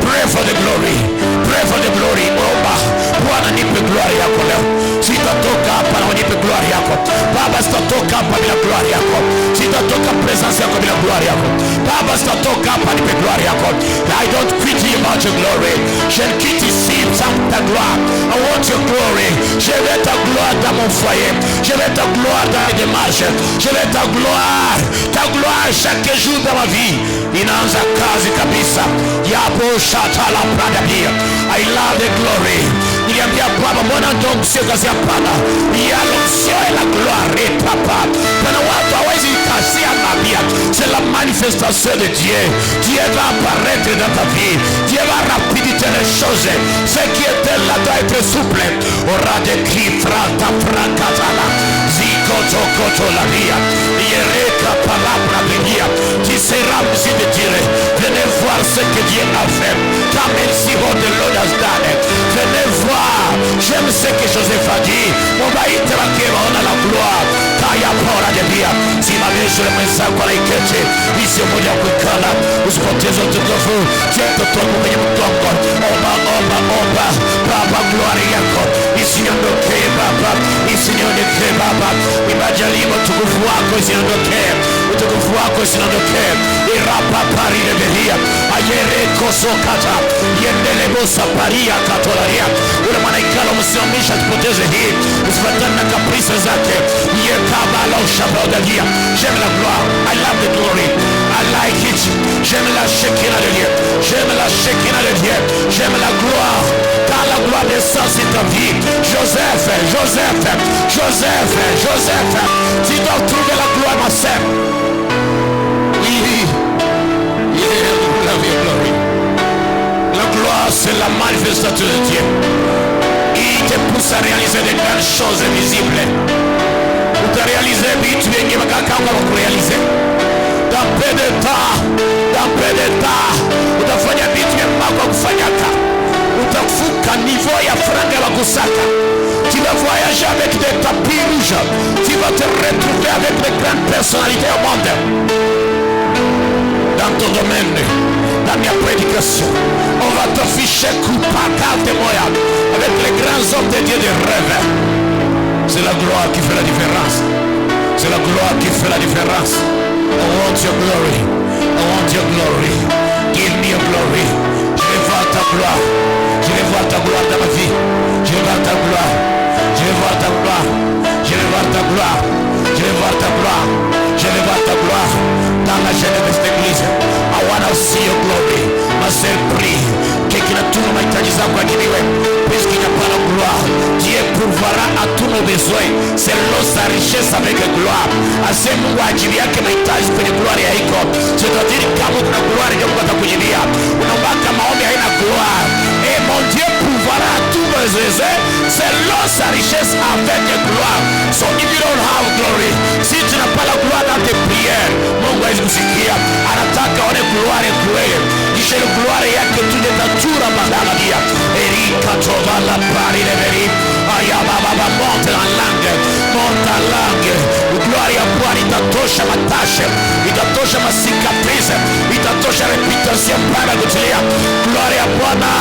Pray for the glory. Pray for the glory. Omba. Bwana nipe glory yako leo. Sitatoka hapa na unipe glory yako. Baba sitatoka hapa bila glory yako. Sitatoka presence yako bila glory yako. Baba sitatoka hapa nipe glory yako. I don't quit you about your glory. Je ne quitte ici sans ta gloire. I want your glory. Je veux ta gloire dans mon foyer. Je veux ta gloire dans les démarches. Je veux ta gloire. Ta gloire chaque jour dans ma vie. Inaanza kazi kabisa. Yapo shata la prada pia. I love the glory. Niliambia Baba mbona ndio msio kazi hapana. Ya l'onction et la gloire et papa. Kana watu hawezi kasia mabia. C'est la manifestation de Dieu. Dieu va apparaître dans ta vie. Dieu va rapiditer les choses. Ce qui était là doit être souple. Aura des cris frata fracatala. Ziko tokoto la via. Yereka palabra via. Tu seras musée de Dieu. Venez voir ce que Dieu a fait. Comme il s'y va de l'eau d'Asdane. Venez voir. J'aime ce que Joseph a dit. On va y traquer, on a la gloire. Kaya pora de via. Si ma vie sur le message qu'on a écrit. Ici, on va kukala. Usipoteze utukufu. Tiendo tomo kwenye mtongo. Omba. Baba glory yako. Isiondoke Baba. Isiondoke Baba. Imajaliwa utukufu wako isiondoke. Utukufu wako isiondoke. Irapa pari de beria. Ayere koso kata. Yendelebo saparia katolaria. Ule malaikalo msimamisha tupoteze hii. Usifatane na caprice zake. Yekaba la ushabaudalia. J'aime la gloire. I love the glory. I like it. J'aime la Shekinah de Dieu. J'aime la Shekinah de Dieu. J'aime la gloire. Quand la gloire descend sur ta vie. Joseph. Tu dois trouver la gloire, ma sœur. Oui. Love your glory. La gloire, c'est la manifestation de Dieu. Il te pousse à réaliser des grandes choses invisibles. Pour te réaliser, tu viens de réaliser. Dans peu de temps, utafanya vitu vya mpaka kufanyaka. Utafuka niveau ya franga la kusaka. Tu vas voyager avec des tapis rouges. Tu vas te retrouver avec les grandes personnalités au monde. Dans ton domaine, dans ma prédication, on va t'afficher coup par carte moya avec les grands hommes de Dieu de rêve. C'est la gloire qui fait la différence. C'est la gloire qui fait la différence. I want your glory. I want your glory. Give me your glory. Je vais voir ta gloire. Je vais voir ta gloire dans ma vie. Je vais voir ta gloire. Je vais voir ta gloire. Je vais voir ta gloire. Je vais voir ta gloire. Je vais voir ta gloire dans la chaîne de cette église. I want to see your glory. Ma sœur prie que kinatuma mahitaji zako ajiliwe. Puisqu'il n'y a pas de gloire, Dieu pourvoira à tous nos besoins selon sa richesse avec gloire. Ase Mungu ajilia yake mahitaji kwenye gloire ya iko. C'est-à-dire kama kuna gloire ndio Mungu atakujilia. Unaomba maombi haina gloire. Et mon Dieu pourvoira à tous nos besoins selon sa richesse avec gloire. So if you don't have glory, si tu n'as pas la gloire dans tes prières, Mungu hawezi kusikia. Anataka one gloire kweye. Kisha gloire yake tu nitatura madala dia. Erika tova la pari de veri. Aya baba monte la langue. Monte la langue. Gloire ya Bwana itatosha matashe. Itatosha masikatrice. Itatosha reputation mbaya kutilia. Gloire ya Bwana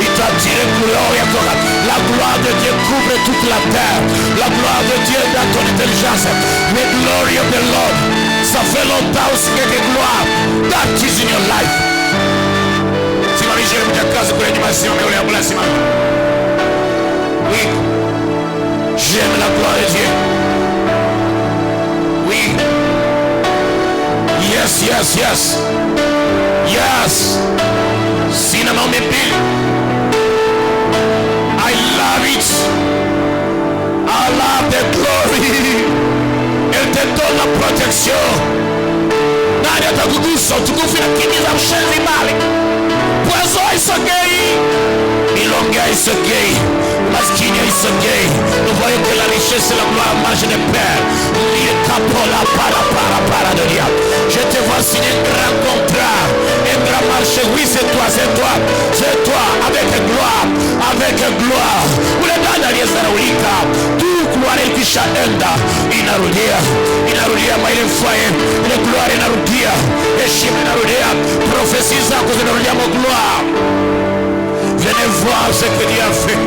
itatire gloire ya Bwana. La gloire de Dieu couvre toute la terre. La gloire de Dieu dans ton intelligence. The glory of the Lord. Ça fait longtemps aussi que de gloire. That is in your life. Simamisha mjakazi kwa animation mais on est simama. Oui. J'aime la gloire de Dieu. Oui. Yes. Cinnamon mepili. I love it. I love the glory. Elle te donne la protection. Nani atakugusa utukufu na kimiza mshenzi mbali. Poison isogei. Milonga isogei. s'orgueille. Nous voyons que la richesse et la gloire marchent de pair. Je te vois signer un grand contrat, un grand marché. Oui, c'est toi, c'est toi, c'est toi, avec gloire, avec gloire. Ule dada aliyezaraulika tu gloire ikisha enda inarudia maile mfaye, ile gloire inarudia, heshima inarudia, prophétie zako zinarudia mo gloire. Venez voir ce que Dieu a fait.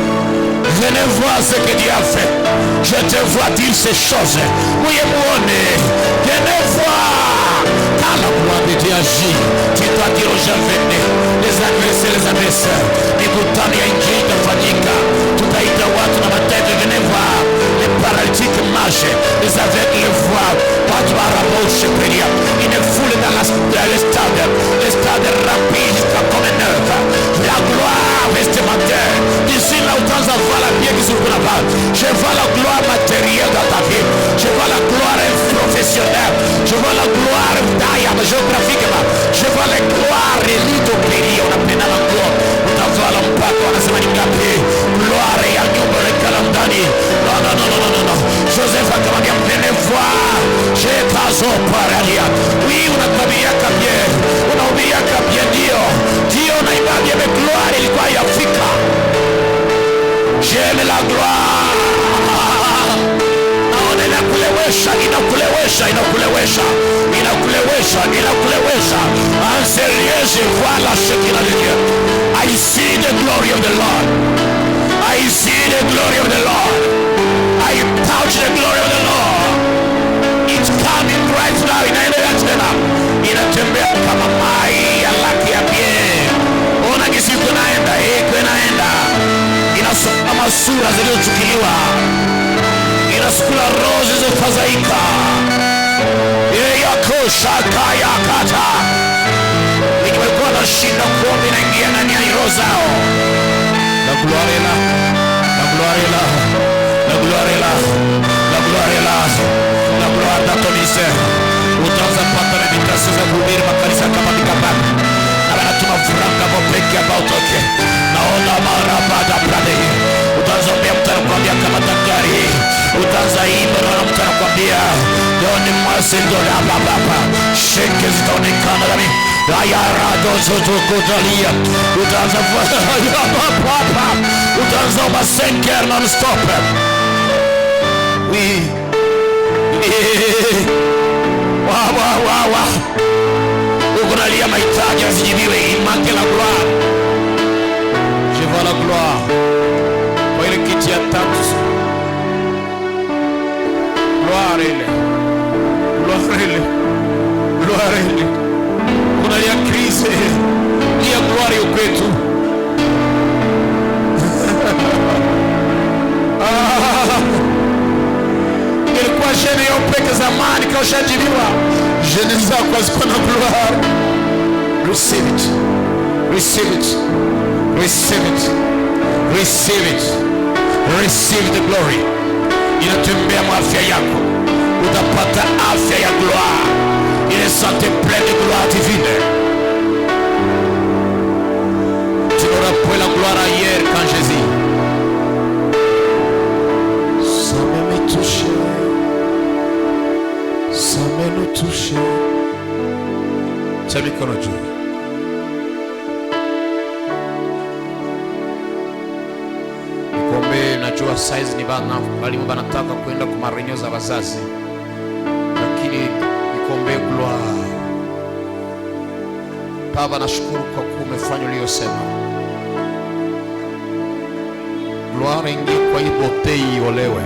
Venez voir ce que Dieu a fait. Je te vois dire ces choses. Oui, venez voir. Quand la gloire de Dieu agit, tu dois dire aux gens, venez. Les agressés, les agresseurs. Mikutano ya injili itafanyika. Tutaita watu na matete, venez voir. Les paralytiques marchent. Les aveugles voient. Watu waraboshe peria. Une foule dans le stade. Le stade rempli jusqu'à comme un œuvre. La gloire vestimentaire. D'ici là où tu as voir la vie qui se trouve là-bas. Je vois la gloire matérielle dans ta vie. Je vois la gloire professionnelle. Je vois la gloire géographiquement. Je vois la gloire élite au pays. On appelle la gloire. Utavala mpaka wanasema ni ngapi? Gloire ya nyumba ya kalandani. Non. Joseph akamwambia venez voir. Je kazo paradia. Oui, unatabia kabie. Unaubia kabie ndio. Ndio na ibada ya gloire ilikuwa yafika. J'aime la gloire. Naona inakulewesha. En sérieux, je vois la Shekinah de Dieu. I see the glory of the Lord. I see the glory of the Lord. I touch the glory of the Lord. It's coming right now. Inaendelea tena. Inatembea kama mai ya laki ya bien. Ona kisi kunaenda. Inasukuma masura zilizochukuliwa. Inasukula roho zilizofadhaika. Yakosha kaya kata. Nimekuwa na shida kuomba inaingia ndani ya roho zao. La gloire là. La gloire là. La gloire là. La gloire là. La gloire dans ton ministère. Utaanza kupata invitation za kuhubiri makanisa kama mikabani. Na tunafuranga mopeki ambao utoke. Naona marabada brade. Utaanza mbia mtu anakuambia kama takari. Utaanza imba na mtu anakuambia Doni mwasindo la baba. Sheke zitaonekana nami. Ayarado zoto kodalia. Utaanza papa. Utaanza masenker non-stop. Oui. Wa. Ukonalia mahitaji yasijibiwe. Imake la gloire. Je vois la gloire. Kwa ile kiti ya tatu. Gloire ile. Ukonalia crise. Ni ya gloire kwetu. Ilikuwa jene ya upeke zamani kwa ushajibiwa. Jene zako ziko na gloire. Receive it. Receive the glory. Inatembea afya yako. Utapata afya ya gloire. Il est santé plein de gloire divine. Tu n'auras pas la gloire hier quand Jésus. Ça me touche. Ça me touche. C'est mikono juu. Nikombe najua size ni bana bali wanataka kwenda kwa marenyo za wazazi. Lakini nikombe gloire. Baba nashukuru kwa kuwa umefanya uliyosema. Gloire ingie kwa hii botei olewe.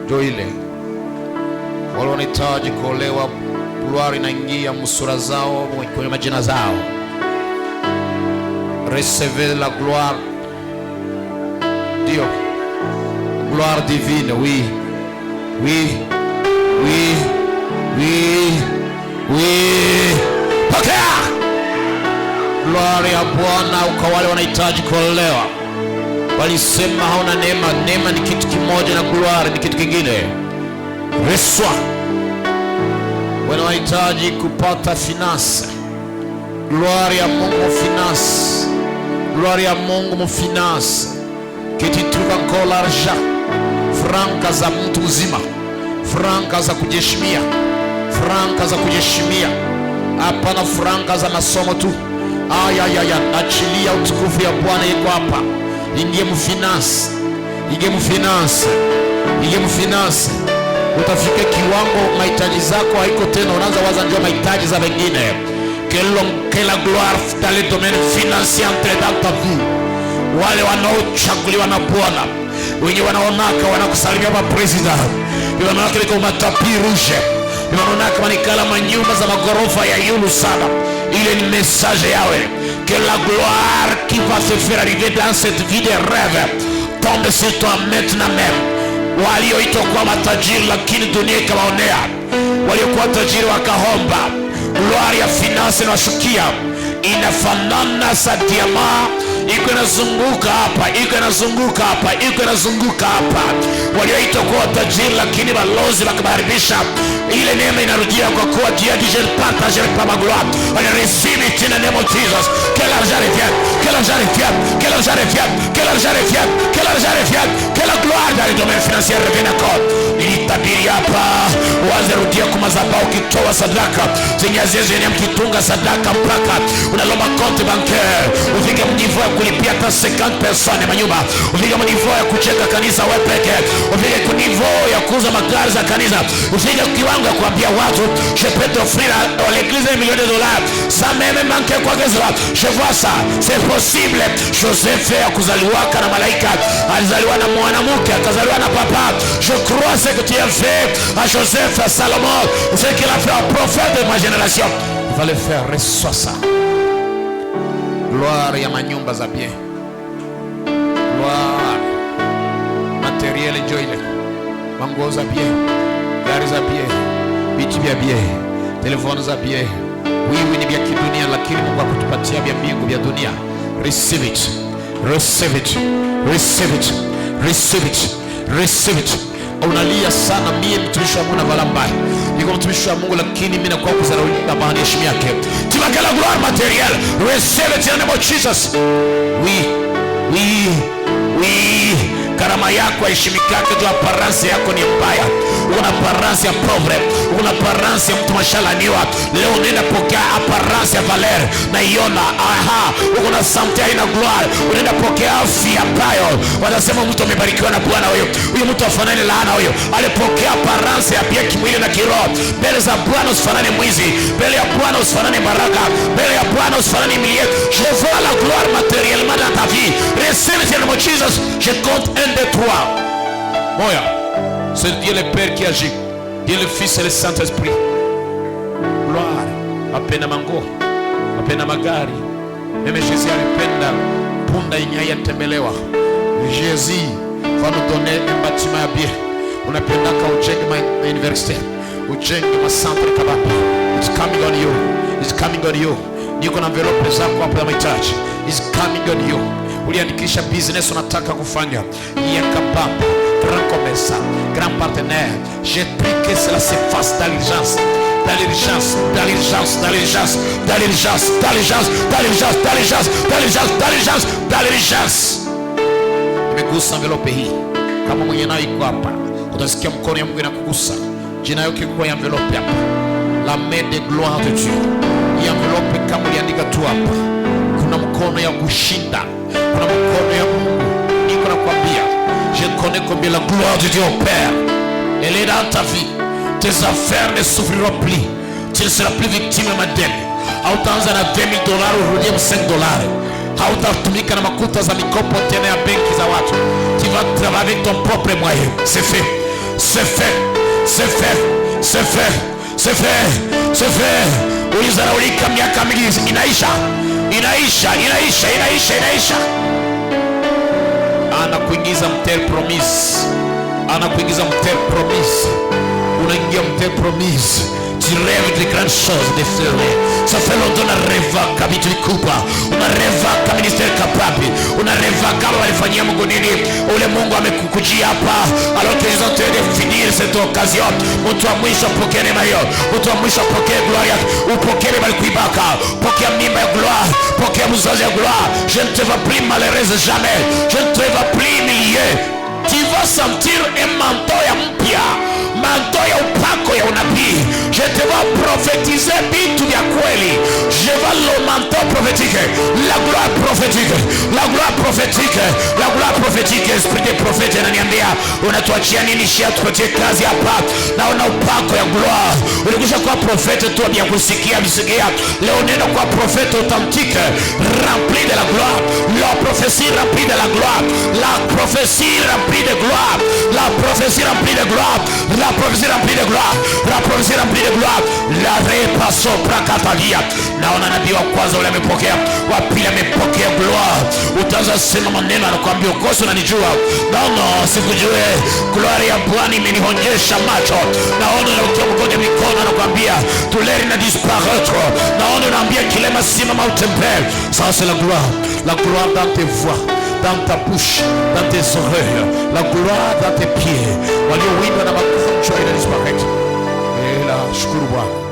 Ndio ile. Wale wanahitaji kuolewa, gloire inaingia msura zao, kwenye majina zao. Recevez la gloire. Dieu. Gloire divine, oui. Pokea. Gloire ya Bwana kwa wale wanahitaji kuolewa. Walisema hauna neema. Neema ni kitu kimoja na gloire ni kitu kingine. Reçois. Wanahitaji kupata finance. Gloire ya Mungu finance. Gloire ya Mungu finance. que tu trouves encore l'argent, franka za mtu mzima, franka za kujiheshimia, franka za kujiheshimia, hapana franka za masomo tu. Ayayaya, achilia utukufu ya Bwana yuko hapa. Ingie mfinance, ingie mfinance, ingie mfinance. Utafika kiwango mahitaji zako haiko tena, unaanza waza ndio mahitaji za wengine. Que la gloire dans le domaine financier entre dans ta vie. Wale wanaochaguliwa na Bwana, wenye wanaonaka wanakusalimia kwa president, wanaonaka liko matapi rouge, wanaonaka manikala manyumba za magorofa ya yulu sana. Il est une message yawe. Que la gloire qui va se faire arriver dans cette vie de rêve tombe sur toi maintenant même. Walioitwa kwa matajiri lakini dunia ikawaonea, waliokuwa tajiri wakahomba. Gloire ya finance inashukia, inafanana sa diamant, iko inazunguka hapa, iko inazunguka hapa, iko inazunguka hapa. Walioitwa kwa tajiri lakini balozi wakabaribisha, ile neema inarudia kwa kuwa Dieu dit je ne partagerai pas ma gloire. On receive it in the name of Jesus. Que l'argent revienne, que l'argent revienne, que l'argent revienne, que l'argent revienne, que l'argent revienne, que la gloire dans le domaine financier revienne encore. Nilitabiri hapa, wazirudia kwa madhabahu ukitoa sadaka, zenyazie zenye mkitunga sadaka mpaka unalomba compte bancaire, ufike mnivo ya kulipia hata 50 personnes manyumba, ufike mnivo ya kucheka kanisa wewe peke, ufike mnivo ya kuuza magari za kanisa, ufike kiwango ya kuambia watu je peux t'offrir à l'église $1 million sans même manquer quoi que ce soit. Je vois ça, c'est possible. Joseph akuzaliwaka na malaika, alizaliwa na mwanamke, akazaliwa na papa. Je crois ce que tu as fait à Joseph, à Salomon, ce qu'il a fait au prophète de ma génération, il va le faire. Reçois ça. Gloire ya manyumba za bien, gloire matériel joile, mango za bien, gari za bien, vitu vya bien, telefoni za bien. Wiwi ni vya kidunia, lakini Mungu akutupatia vya mbingu vya dunia. Receive it, receive it, receive it, receive it, receive it. Unalia sana, mimi mtumishi wa Mungu na vala mbaya, niko mtumishi wa Mungu lakini mimi nakuwa kuzarauliwa bahani heshima yake. Tu vas la gloire matérielle, receive it in the name of Jesus. Oui, oui, oui. Karama yako heshimikake tu, aparansi yako ni mbaya. Una aparansi ya pauvre, una aparansi ya mtu mashalaniwa. Leo unaenda pokea aparansi ya Valer na iona, aha, una santé ina gloire. Unaenda pokea afya ambayo wanasema mtu amebarikiwa na Bwana huyo. Huyo mtu afanane laana huyo. Alipokea aparansi ya pia kimwili na kiroho. Mbele za Bwana usifanane mwizi, mbele ya Bwana usifanane baraka, mbele ya Bwana usifanane milieu. Je vois la gloire matériellement dans ta vie. Receive it in the name of Jesus. Je compte 1, 2, 3. Moya. C'est Dieu le Père qui agit, Dieu le Fils et le Saint-Esprit. Gloire. Apena mango, apena magari. Même Jésus alipenda punda inyaya tembelewa. Jésus va nous donner un bâtiment à bien. Unapenda ka ujenge ma université, ujenge ma centre kabambi. It's coming on you. It's coming on you. Niko na envelope zako hapo ya mahitaji. It's coming on you. Uliandikisha business unataka kufanya ya kabambi, grand commerçant, grand partenaire. J'ai pris que cela se fasse dans l'urgence, dans l'urgence, dans l'urgence, dans l'urgence, dans l'urgence, dans l'urgence, dans l'urgence, dans l'urgence, dans l'urgence, dans l'urgence, dans l'urgence. Nimegusa envelope hii. Kama mwenye nayo iko hapa, utasikia mkono ya Mungu inakugusa. Jina yake iko ya envelope hapa. La main de gloire de Dieu. Hii envelope kama uliandika tu hapa, kuna mkono ya kushinda, kuna mkono ya Mungu. Niko nakwambia, je connais combien la gloire de Dieu opère. Elle est dans ta vie. Tes affaires ne souffriront plus. Tu ne seras plus victime de ma dette. Hautaanza na $20 urudie $5. Hautatumika na makuta za mikopo tena ya benki za watu. Tu vas travailler avec ton propre moyen. C'est fait. C'est fait. C'est fait. C'est fait. C'est fait. C'est fait. Ulizaraulika miaka mingi, inaisha. Inaisha, inaisha, inaisha, inaisha. Anakuingiza mtel promise. Anakuingiza mtel promise. Unaingia mtel promise. Tu rêves de grandes choses, de faire. Ça fait longtemps on rêve kama tulikupa. Una rêve kama ministère capable. Una rêve kama walifanyia Mungu nini? Ule Mungu amekukujia hapa. Alors que ils ont train de finir cette occasion. Mtu wa mwisho pokea neema hiyo. Mtu wa mwisho pokea gloire. Upokee neema kuibaka. Pokea mimba ya gloire. Pokea mzazi ya gloire. Je ne te vois plus malheureuse jamais. Je ne te vois plus humilié. Tu vas sentir un manteau ya mpya, manteau ya upako ya unabii. Je te vois prophétiser vitu vya kweli. Je vois le manteau prophétique, la gloire prophétique, la gloire prophétique, la gloire prophétique. Esprit de prophète ananiambia unatuachia nini shia tupatie kazi hapa. Naona upako ya gloire. Ulikwisha kuwa prophète tu bien kusikia bisikia. Leo nenda kwa prophète authentique, rempli de la gloire. La prophétie remplie de la gloire. La prophétie remplie de gloire, la prophétie remplie de gloire, la prophétie remplie de gloire, la prophétie remplie de gloire. La repasso prakatalia. Naona nabii wa kwanza ule amepokea, wa pili amepokea gloire. Utaanza sema maneno anakuambia ukosi unanijua. Naona sikujue, gloire ya Bwana imenionyesha macho. Naona unaokia mkono mikono anakuambia douleur na disparaître. Naona unaambia kilema simama utembee. Ça c'est la gloire dans tes voix, dans ta bouche, dans tes oreilles, la gloire dans tes pieds. Walio winda na magonjwa inadisparaître. Shukuru Bwana.